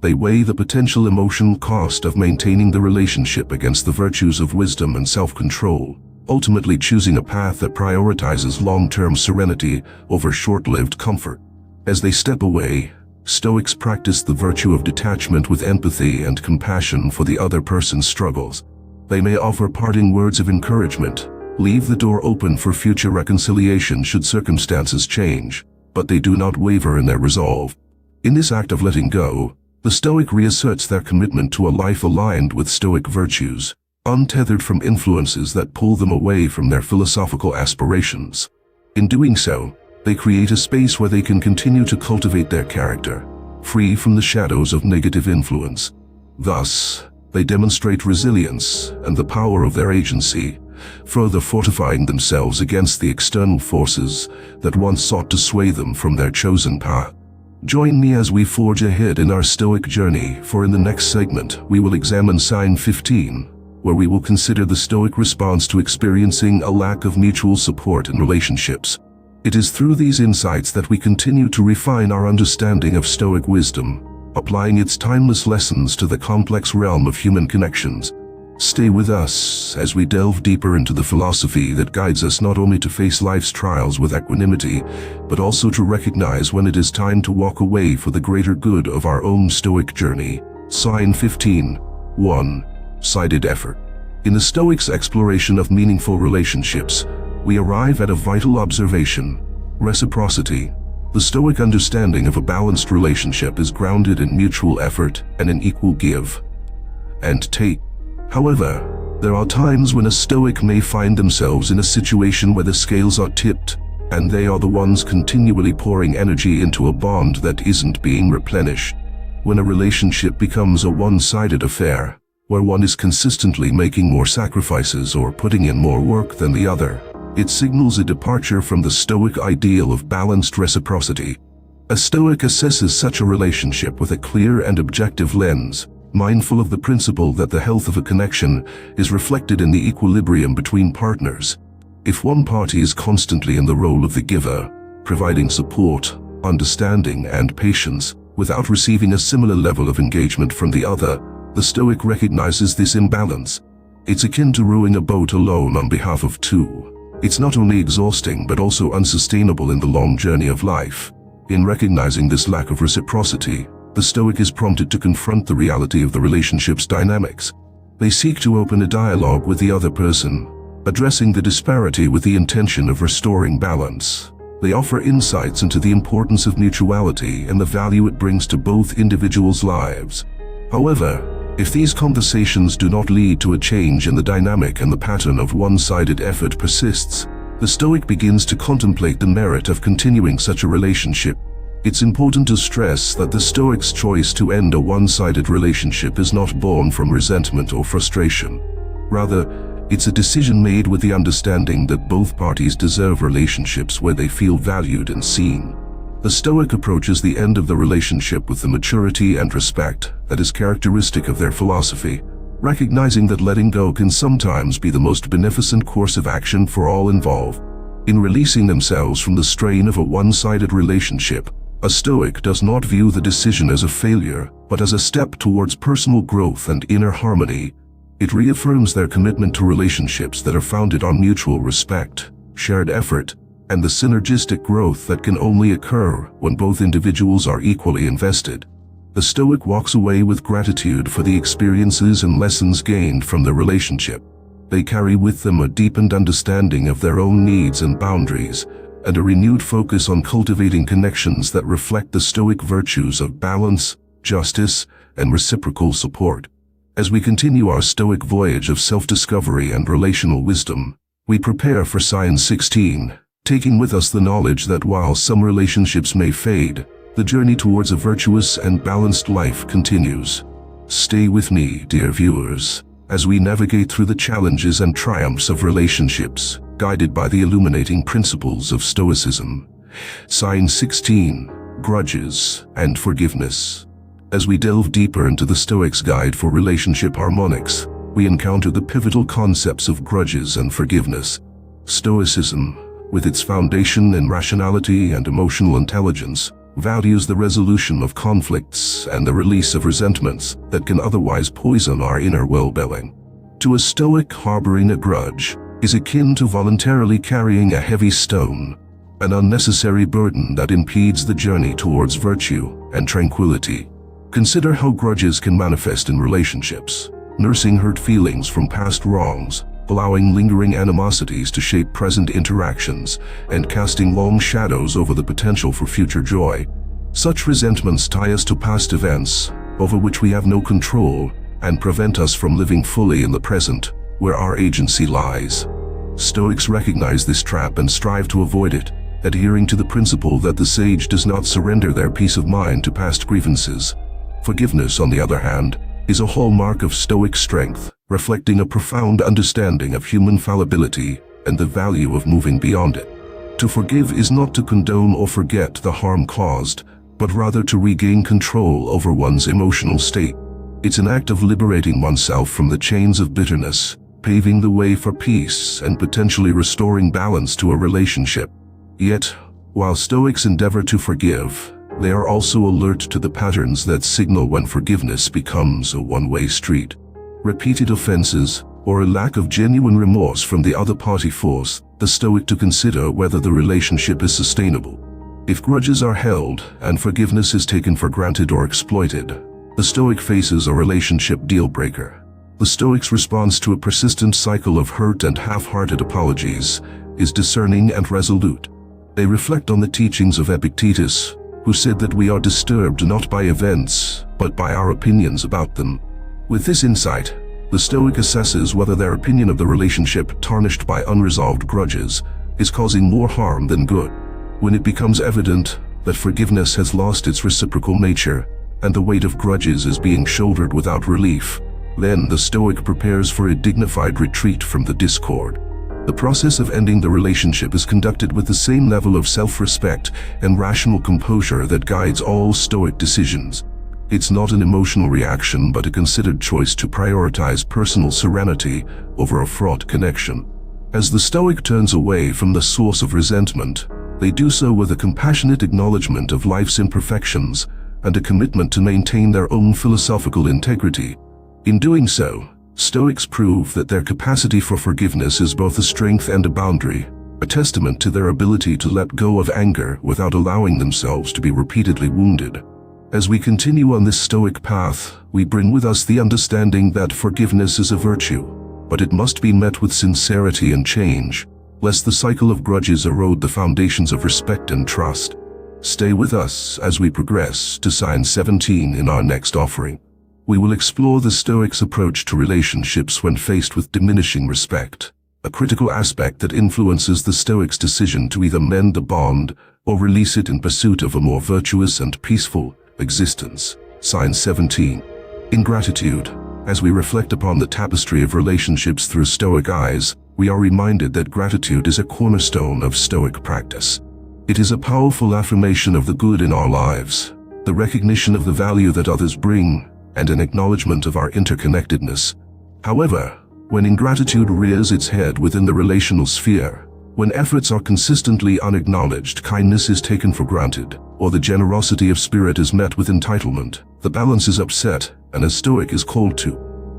They weigh the potential emotional cost of maintaining the relationship against the virtues of wisdom and self-control, ultimately choosing a path that prioritizes long-term serenity over short-lived comfort. As they step away, Stoics practice the virtue of detachment with empathy and compassion for the other person's struggles. They may offer parting words of encouragement, leave the door open for future reconciliation should circumstances change, but they do not waver in their resolve. In this act of letting go, the Stoic reasserts their commitment to a life aligned with Stoic virtues, untethered from influences that pull them away from their philosophical aspirations. In doing so, they create a space where they can continue to cultivate their character, free from the shadows of negative influence. Thus, they demonstrate resilience and the power of their agency, further fortifying themselves against the external forces that once sought to sway them from their chosen path. Join me as we forge ahead in our Stoic journey, for in the next segment we will examine Sign 15, where we will consider the Stoic response to experiencing a lack of mutual support in relationships. It is through these insights that we continue to refine our understanding of Stoic wisdom, applying its timeless lessons to the complex realm of human connections. Stay with us as we delve deeper into the philosophy that guides us not only to face life's trials with equanimity, but also to recognize when it is time to walk away for the greater good of our own Stoic journey. Sign 15. 1. Sided effort. In the Stoics' exploration of meaningful relationships, we arrive at a vital observation: reciprocity. The Stoic understanding of a balanced relationship is grounded in mutual effort and an equal give and take. However, there are times when a Stoic may find themselves in a situation where the scales are tipped, and they are the ones continually pouring energy into a bond that isn't being replenished. When a relationship becomes a one-sided affair, where one is consistently making more sacrifices or putting in more work than the other, it signals a departure from the Stoic ideal of balanced reciprocity. A Stoic assesses such a relationship with a clear and objective lens, mindful of the principle that the health of a connection is reflected in the equilibrium between partners. If one party is constantly in the role of the giver, providing support, understanding, and patience, without receiving a similar level of engagement from the other, the Stoic recognizes this imbalance. It's akin to rowing a boat alone on behalf of two. It's not only exhausting but also unsustainable in the long journey of life. In recognizing this lack of reciprocity, the Stoic is prompted to confront the reality of the relationship's dynamics. They seek to open a dialogue with the other person, addressing the disparity with the intention of restoring balance. They offer insights into the importance of mutuality and the value it brings to both individuals' lives. However, if these conversations do not lead to a change in the dynamic and the pattern of one-sided effort persists, the Stoic begins to contemplate the merit of continuing such a relationship. It's important to stress that the Stoic's choice to end a one-sided relationship is not born from resentment or frustration. Rather, it's a decision made with the understanding that both parties deserve relationships where they feel valued and seen. The Stoic approaches the end of the relationship with the maturity and respect that is characteristic of their philosophy, recognizing that letting go can sometimes be the most beneficent course of action for all involved. In releasing themselves from the strain of a one-sided relationship, a Stoic does not view the decision as a failure, but as a step towards personal growth and inner harmony. It reaffirms their commitment to relationships that are founded on mutual respect, shared effort, and the synergistic growth that can only occur when both individuals are equally invested. The Stoic walks away with gratitude for the experiences and lessons gained from the relationship. They carry with them a deepened understanding of their own needs and boundaries, and a renewed focus on cultivating connections that reflect the Stoic virtues of balance, justice, and reciprocal support. As we continue our Stoic voyage of self-discovery and relational wisdom, we prepare for Sign 16, taking with us the knowledge that while some relationships may fade, the journey towards a virtuous and balanced life continues. Stay with me, dear viewers, as we navigate through the challenges and triumphs of relationships, guided by the illuminating principles of Stoicism. Sign 16, Grudges and Forgiveness. As we delve deeper into the Stoics' guide for relationship harmonics, we encounter the pivotal concepts of grudges and forgiveness. Stoicism, with its foundation in rationality and emotional intelligence, values the resolution of conflicts and the release of resentments that can otherwise poison our inner well-being. To a Stoic, harboring a grudge is akin to voluntarily carrying a heavy stone, an unnecessary burden that impedes the journey towards virtue and tranquility. Consider how grudges can manifest in relationships, nursing hurt feelings from past wrongs, allowing lingering animosities to shape present interactions, and casting long shadows over the potential for future joy. Such resentments tie us to past events, over which we have no control, and prevent us from living fully in the present, where our agency lies. Stoics recognize this trap and strive to avoid it, adhering to the principle that the sage does not surrender their peace of mind to past grievances. Forgiveness, on the other hand, is a hallmark of Stoic strength, reflecting a profound understanding of human fallibility and the value of moving beyond it. To forgive is not to condone or forget the harm caused, but rather to regain control over one's emotional state. It's an act of liberating oneself from the chains of bitterness, paving the way for peace and potentially restoring balance to a relationship. Yet, while Stoics endeavor to forgive, they are also alert to the patterns that signal when forgiveness becomes a one-way street. repeated offenses, or a lack of genuine remorse from the other party force the Stoic to consider whether the relationship is sustainable. If grudges are held and forgiveness is taken for granted or exploited, the Stoic faces a relationship deal-breaker. The Stoic's response to a persistent cycle of hurt and half-hearted apologies is discerning and resolute. They reflect on the teachings of Epictetus, who said that we are disturbed not by events, but by our opinions about them. With this insight, the Stoic assesses whether their opinion of the relationship tarnished by unresolved grudges is causing more harm than good. When it becomes evident that forgiveness has lost its reciprocal nature and the weight of grudges is being shouldered without relief, then the Stoic prepares for a dignified retreat from the discord. The process of ending the relationship is conducted with the same level of self-respect and rational composure that guides all Stoic decisions. It's not an emotional reaction but a considered choice to prioritize personal serenity over a fraught connection. As the Stoic turns away from the source of resentment, they do so with a compassionate acknowledgement of life's imperfections and a commitment to maintain their own philosophical integrity. In doing so, Stoics prove that their capacity for forgiveness is both a strength and a boundary, a testament to their ability to let go of anger without allowing themselves to be repeatedly wounded. As we continue on this Stoic path, we bring with us the understanding that forgiveness is a virtue, but it must be met with sincerity and change, lest the cycle of grudges erode the foundations of respect and trust. Stay with us as we progress to sign 17 in our next offering. We will explore the Stoics' approach to relationships when faced with diminishing respect, a critical aspect that influences the Stoics' decision to either mend the bond or release it in pursuit of a more virtuous and peaceful existence. Sign 17. Ingratitude. As we reflect upon the tapestry of relationships through Stoic eyes, we are reminded that gratitude is a cornerstone of Stoic practice. It is a powerful affirmation of the good in our lives, the recognition of the value that others bring, and an acknowledgement of our interconnectedness. However, when ingratitude rears its head within the relational sphere, when efforts are consistently unacknowledged, kindness is taken for granted, or the generosity of spirit is met with entitlement, the balance is upset, and a Stoic is called to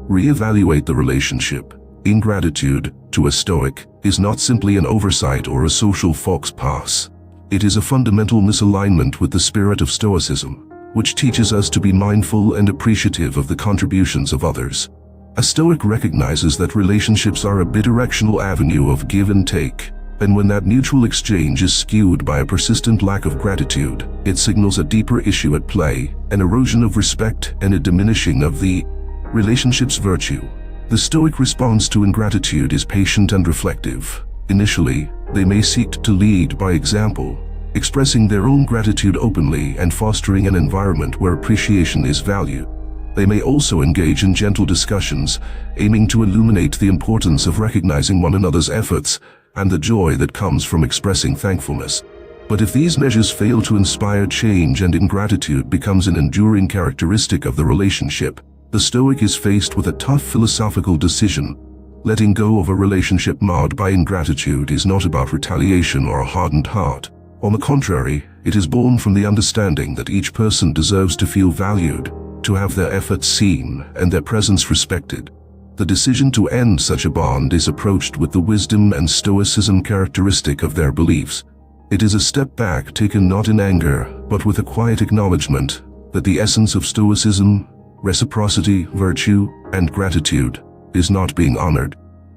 reevaluate the relationship. Ingratitude, to a Stoic, is not simply an oversight or a social faux pas. It is a fundamental misalignment with the spirit of Stoicism, which teaches us to be mindful and appreciative of the contributions of others. A Stoic recognizes that relationships are a bidirectional avenue of give and take, and when that mutual exchange is skewed by a persistent lack of gratitude, it signals a deeper issue at play, an erosion of respect and a diminishing of the relationship's virtue. The Stoic response to ingratitude is patient and reflective. Initially, they may seek to lead by example, expressing their own gratitude openly and fostering an environment where appreciation is valued. They may also engage in gentle discussions, aiming to illuminate the importance of recognizing one another's efforts and the joy that comes from expressing thankfulness. But if these measures fail to inspire change and ingratitude becomes an enduring characteristic of the relationship, the Stoic is faced with a tough philosophical decision. Letting go of a relationship marred by ingratitude is not about retaliation or a hardened heart. On the contrary, it is born from the understanding that each person deserves to feel valued, to have their efforts seen and their presence respected. The decision to end such a bond is approached with the wisdom and stoicism characteristic of their beliefs. It is a step back taken not in anger, but with a quiet acknowledgement that the essence of stoicism, reciprocity, virtue, and gratitude, is not being honored.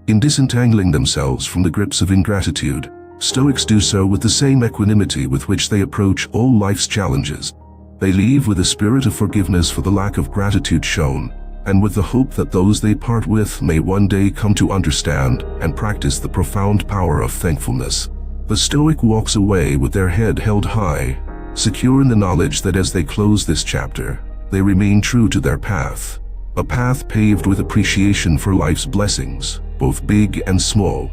In disentangling themselves from the grips of ingratitude, Stoics do so with the same equanimity with which they approach all life's challenges. They leave with a spirit of forgiveness for the lack of gratitude shown, and with the hope that those they part with may one day come to understand and practice the profound power of thankfulness. The Stoic walks away with their head held high, secure in the knowledge that as they close this chapter, they remain true to their path, a path paved with appreciation for life's blessings, both big and small.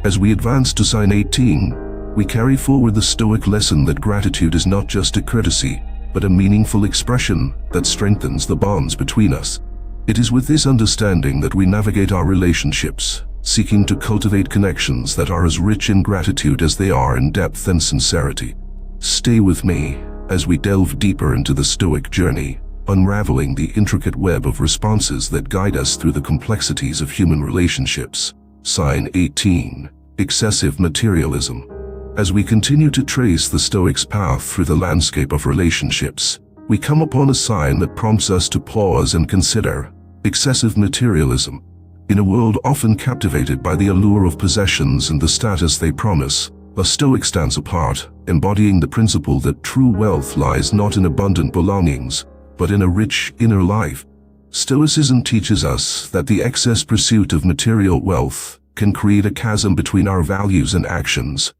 As we advance to sign 18, we carry forward the Stoic lesson that gratitude is not just a courtesy, but a meaningful expression that strengthens the bonds between us. It is with this understanding that we navigate our relationships, seeking to cultivate connections that are as rich in gratitude as they are in depth and sincerity. Stay with me as we delve deeper into the Stoic journey, unraveling the intricate web of responses that guide us through the complexities of human relationships. Sign 18. Excessive materialism. As we continue to trace the Stoics' path through the landscape of relationships, we come upon a sign that prompts us to pause and consider excessive materialism. In a world often captivated by the allure of possessions and the status they promise, a Stoic stands apart, embodying the principle that true wealth lies not in abundant belongings, but in a rich inner life. Stoicism teaches us that the excess pursuit of material wealth can create a chasm between our values and actions,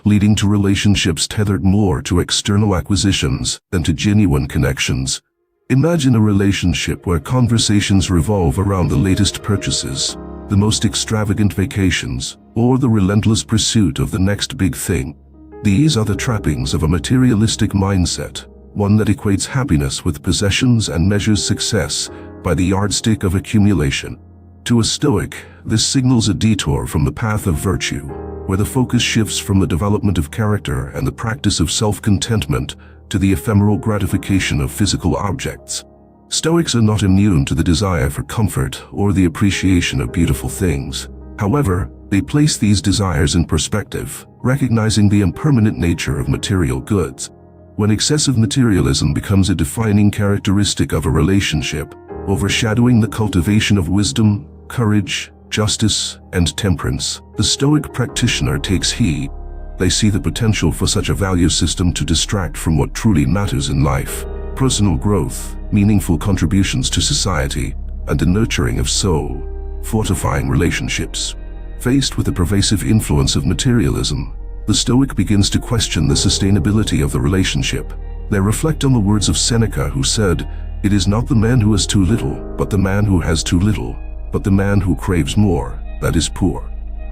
leading to relationships tethered more to external acquisitions than to genuine connections. Imagine a relationship where conversations revolve around the latest purchases, the most extravagant vacations, or the relentless pursuit of the next big thing. These are the trappings of a materialistic mindset, one that equates happiness with possessions and measures success by the yardstick of accumulation. To a Stoic, this signals a detour from the path of virtue, where the focus shifts from the development of character and the practice of self-contentment to the ephemeral gratification of physical objects. Stoics are not immune to the desire for comfort or the appreciation of beautiful things. However, they place these desires in perspective, recognizing the impermanent nature of material goods. When excessive materialism becomes a defining characteristic of a relationship, overshadowing the cultivation of wisdom, courage, justice, and temperance, the Stoic practitioner takes heed. They see the potential for such a value system to distract from what truly matters in life: personal growth, meaningful contributions to society, and the nurturing of soul-fortifying relationships. Faced with the pervasive influence of materialism, the Stoic begins to question the sustainability of the relationship. They reflect on the words of Seneca, who said, "It is not the man who has too little, but the man who has too little, but the man who craves more, that is poor."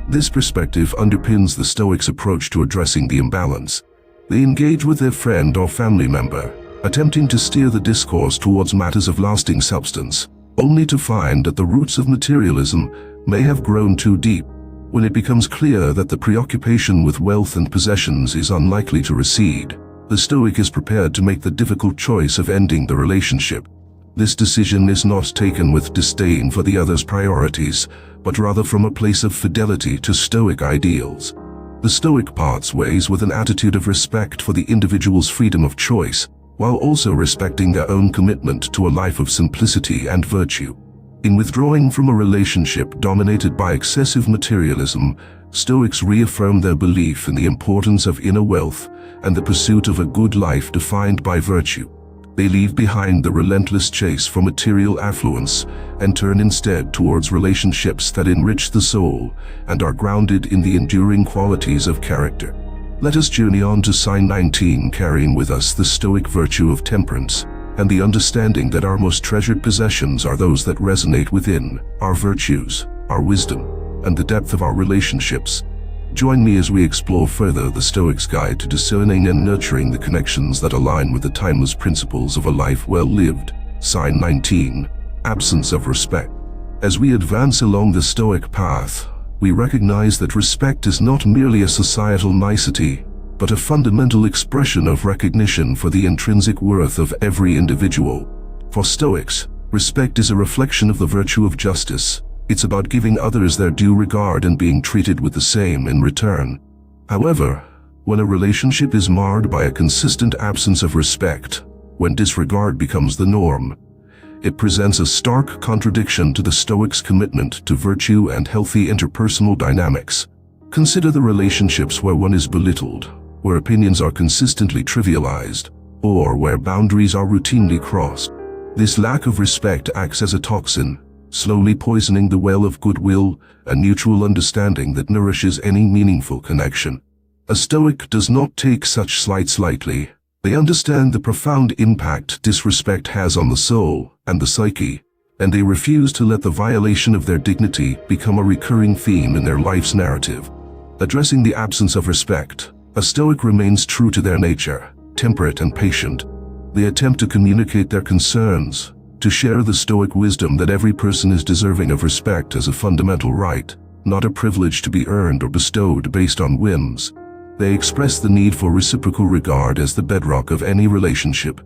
This perspective underpins the Stoics' approach to addressing the imbalance. They engage with their friend or family member, attempting to steer the discourse towards matters of lasting substance, only to find that the roots of materialism may have grown too deep. When it becomes clear that the preoccupation with wealth and possessions is unlikely to recede, the Stoic is prepared to make the difficult choice of ending the relationship. This decision is not taken with disdain for the other's priorities, but rather from a place of fidelity to Stoic ideals. The Stoic parts ways with an attitude of respect for the individual's freedom of choice, while also respecting their own commitment to a life of simplicity and virtue. In withdrawing from a relationship dominated by excessive materialism, Stoics reaffirm their belief in the importance of inner wealth and the pursuit of a good life defined by virtue. They leave behind the relentless chase for material affluence and turn instead towards relationships that enrich the soul and are grounded in the enduring qualities of character. Let us journey on to sign 19, carrying with us the Stoic virtue of temperance and the understanding that our most treasured possessions are those that resonate within our virtues, our wisdom, and the depth of our relationships. Join me as we explore further the Stoics' guide to discerning and nurturing the connections that align with the timeless principles of a life well lived. Sign 19. Absence of respect. As we advance along the Stoic path, we recognize that respect is not merely a societal nicety, but a fundamental expression of recognition for the intrinsic worth of every individual. For Stoics, respect is a reflection of the virtue of justice. It's about giving others their due regard and being treated with the same in return. However, when a relationship is marred by a consistent absence of respect, when disregard becomes the norm, it presents a stark contradiction to the Stoics' commitment to virtue and healthy interpersonal dynamics. Consider the relationships where one is belittled, where opinions are consistently trivialized, or where boundaries are routinely crossed. This lack of respect acts as a toxin, slowly poisoning the well of goodwill and mutual understanding that nourishes any meaningful connection. A Stoic does not take such slights lightly. They understand the profound impact disrespect has on the soul and the psyche, and they refuse to let the violation of their dignity become a recurring theme in their life's narrative. Addressing the absence of respect, a Stoic remains true to their nature, temperate and patient. They attempt to communicate their concerns, to share the Stoic wisdom that every person is deserving of respect as a fundamental right, not a privilege to be earned or bestowed based on whims. They express the need for reciprocal regard as the bedrock of any relationship.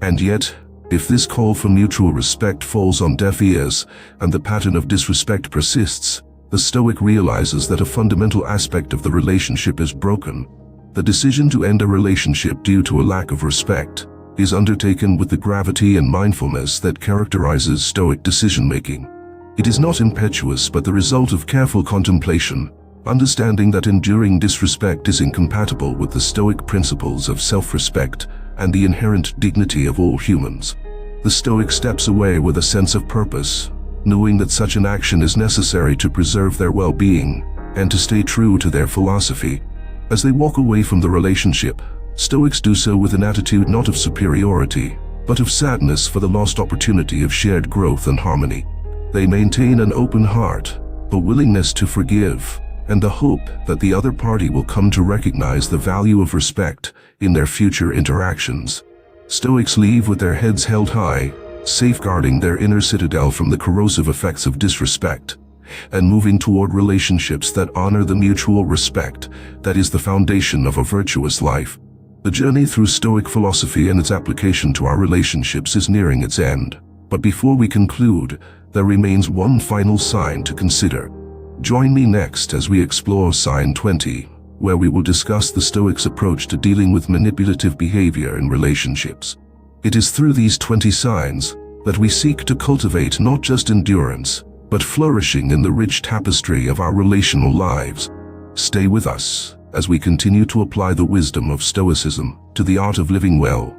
And yet, If this call for mutual respect falls on deaf ears and the pattern of disrespect persists, the Stoic realizes that a fundamental aspect of the relationship is broken. The decision to end a relationship due to a lack of respect is undertaken with the gravity and mindfulness that characterizes Stoic decision-making. It is not impetuous but the result of careful contemplation, understanding that enduring disrespect is incompatible with the Stoic principles of self-respect and the inherent dignity of all humans. The Stoic steps away with a sense of purpose, knowing that such an action is necessary to preserve their well-being and to stay true to their philosophy. As they walk away from the relationship, Stoics do so with an attitude not of superiority, but of sadness for the lost opportunity of shared growth and harmony. They maintain an open heart, a willingness to forgive, and the hope that the other party will come to recognize the value of respect in their future interactions. Stoics leave with their heads held high, safeguarding their inner citadel from the corrosive effects of disrespect, and moving toward relationships that honor the mutual respect that is the foundation of a virtuous life. The journey through Stoic philosophy and its application to our relationships is nearing its end. But before we conclude, there remains one final sign to consider. Join me next as we explore sign 20, where we will discuss the Stoics' approach to dealing with manipulative behavior in relationships. It is through these 20 signs that we seek to cultivate not just endurance, but flourishing in the rich tapestry of our relational lives. Stay with us as we continue to apply the wisdom of Stoicism to the art of living well.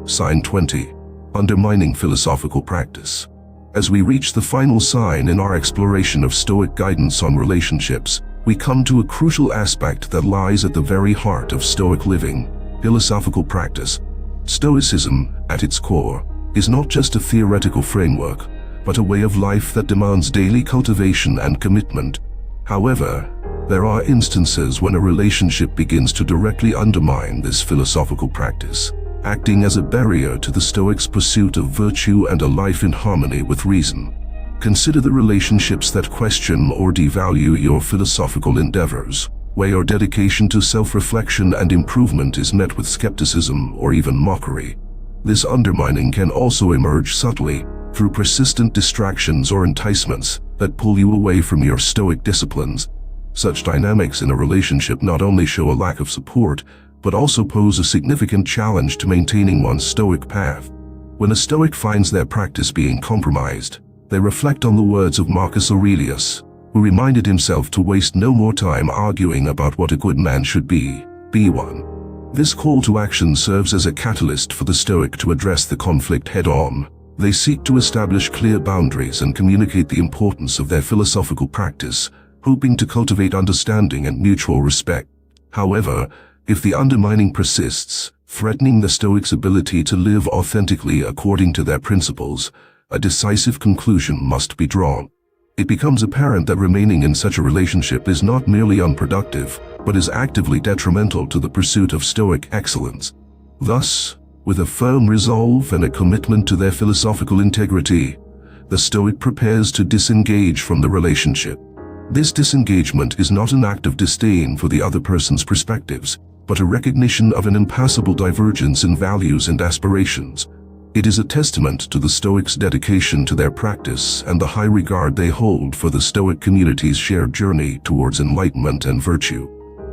Sign 20. Undermining philosophical practice. As we reach the final sign in our exploration of Stoic guidance on relationships, we come to a crucial aspect that lies at the very heart of Stoic living: philosophical practice. Stoicism, at its core, is not just a theoretical framework, but a way of life that demands daily cultivation and commitment. However, there are instances when a relationship begins to directly undermine this philosophical practice, acting as a barrier to the Stoics' pursuit of virtue and a life in harmony with reason. Consider the relationships that question or devalue your philosophical endeavors, where your dedication to self-reflection and improvement is met with skepticism or even mockery. This undermining can also emerge subtly, through persistent distractions or enticements that pull you away from your Stoic disciplines. Such dynamics in a relationship not only show a lack of support, but also pose a significant challenge to maintaining one's Stoic path. When a Stoic finds their practice being compromised, they reflect on the words of Marcus Aurelius, who reminded himself to waste no more time arguing about what a good man should be one. This call to action serves as a catalyst for the Stoic to address the conflict head-on. They seek to establish clear boundaries and communicate the importance of their philosophical practice, hoping to cultivate understanding and mutual respect. However, if the undermining persists, threatening the Stoics' ability to live authentically according to their principles, a decisive conclusion must be drawn. It becomes apparent that remaining in such a relationship is not merely unproductive, but is actively detrimental to the pursuit of Stoic excellence. Thus, with a firm resolve and a commitment to their philosophical integrity, the Stoic prepares to disengage from the relationship. This disengagement is not an act of disdain for the other person's perspectives, but a recognition of an impassable divergence in values and aspirations. It is a testament to the Stoics' dedication to their practice and the high regard they hold for the Stoic community's shared journey towards enlightenment and virtue.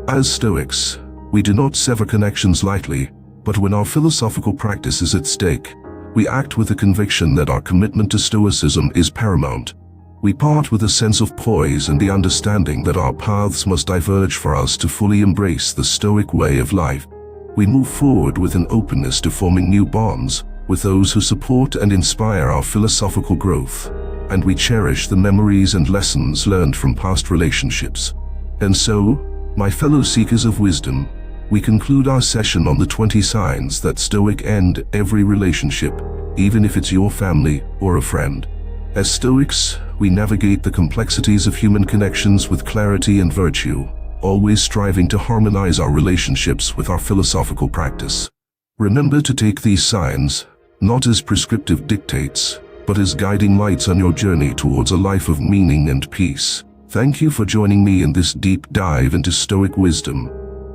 As Stoics, we do not sever connections lightly, but when our philosophical practice is at stake, we act with the conviction that our commitment to Stoicism is paramount. We part with a sense of poise and the understanding that our paths must diverge for us to fully embrace the Stoic way of life. We move forward with an openness to forming new bonds with those who support and inspire our philosophical growth, and we cherish the memories and lessons learned from past relationships. And so, my fellow seekers of wisdom, we conclude our session on the 20 signs that Stoic end every relationship, even if it's your family or a friend. As Stoics, we navigate the complexities of human connections with clarity and virtue, always striving to harmonize our relationships with our philosophical practice. Remember to take these signs, not as prescriptive dictates, but as guiding lights on your journey towards a life of meaning and peace. Thank you for joining me in this deep dive into Stoic wisdom.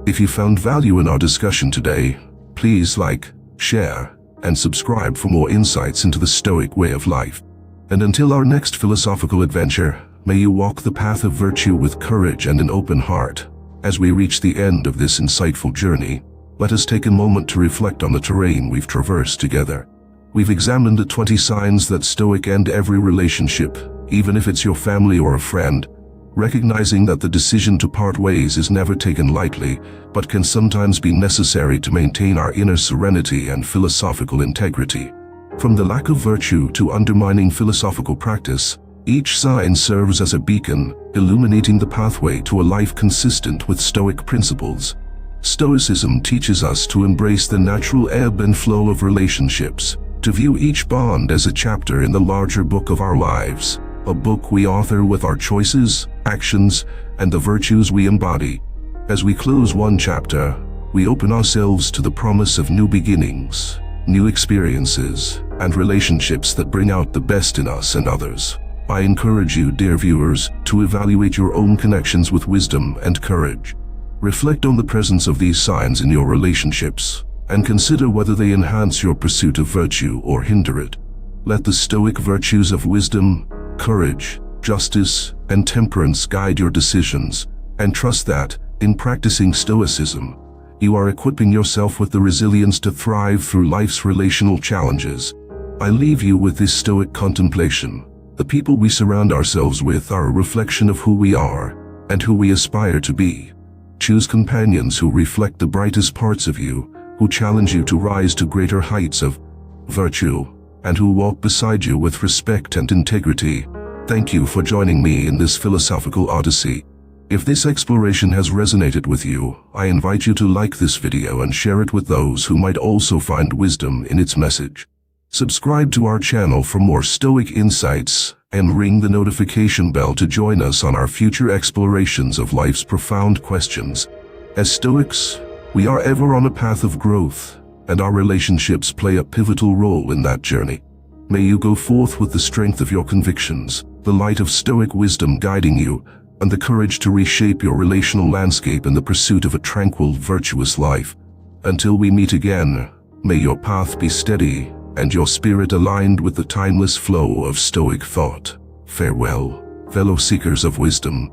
If you found value in our discussion today, please like, share, and subscribe for more insights into the Stoic way of life. And until our next philosophical adventure, may you walk the path of virtue with courage and an open heart. As we reach the end of this insightful journey, let us take a moment to reflect on the terrain we've traversed together. We've examined the 20 signs that Stoic end every relationship, even if it's your family or a friend, recognizing that the decision to part ways is never taken lightly, but can sometimes be necessary to maintain our inner serenity and philosophical integrity. From the lack of virtue to undermining philosophical practice, each sign serves as a beacon, illuminating the pathway to a life consistent with Stoic principles. Stoicism teaches us to embrace the natural ebb and flow of relationships, to view each bond as a chapter in the larger book of our lives, a book we author with our choices, actions, and the virtues we embody. As we close one chapter, we open ourselves to the promise of new beginnings, new experiences, and relationships that bring out the best in us and others. I encourage you, dear viewers, to evaluate your own connections with wisdom and courage. Reflect on the presence of these signs in your relationships, and consider whether they enhance your pursuit of virtue or hinder it. Let the Stoic virtues of wisdom, courage, justice, and temperance guide your decisions, and trust that, in practicing Stoicism, you are equipping yourself with the resilience to thrive through life's relational challenges. I leave you with this Stoic contemplation. The people we surround ourselves with are a reflection of who we are and who we aspire to be. Choose companions who reflect the brightest parts of you, who challenge you to rise to greater heights of virtue, and who walk beside you with respect and integrity. Thank you for joining me in this philosophical odyssey. If this exploration has resonated with you, I invite you to like this video and share it with those who might also find wisdom in its message. Subscribe to our channel for more Stoic insights, and ring the notification bell to join us on our future explorations of life's profound questions. As Stoics, we are ever on a path of growth, and our relationships play a pivotal role in that journey. May you go forth with the strength of your convictions, the light of Stoic wisdom guiding you, and the courage to reshape your relational landscape in the pursuit of a tranquil, virtuous life. Until we meet again, may your path be steady, and your spirit aligned with the timeless flow of Stoic thought. Farewell, fellow seekers of wisdom.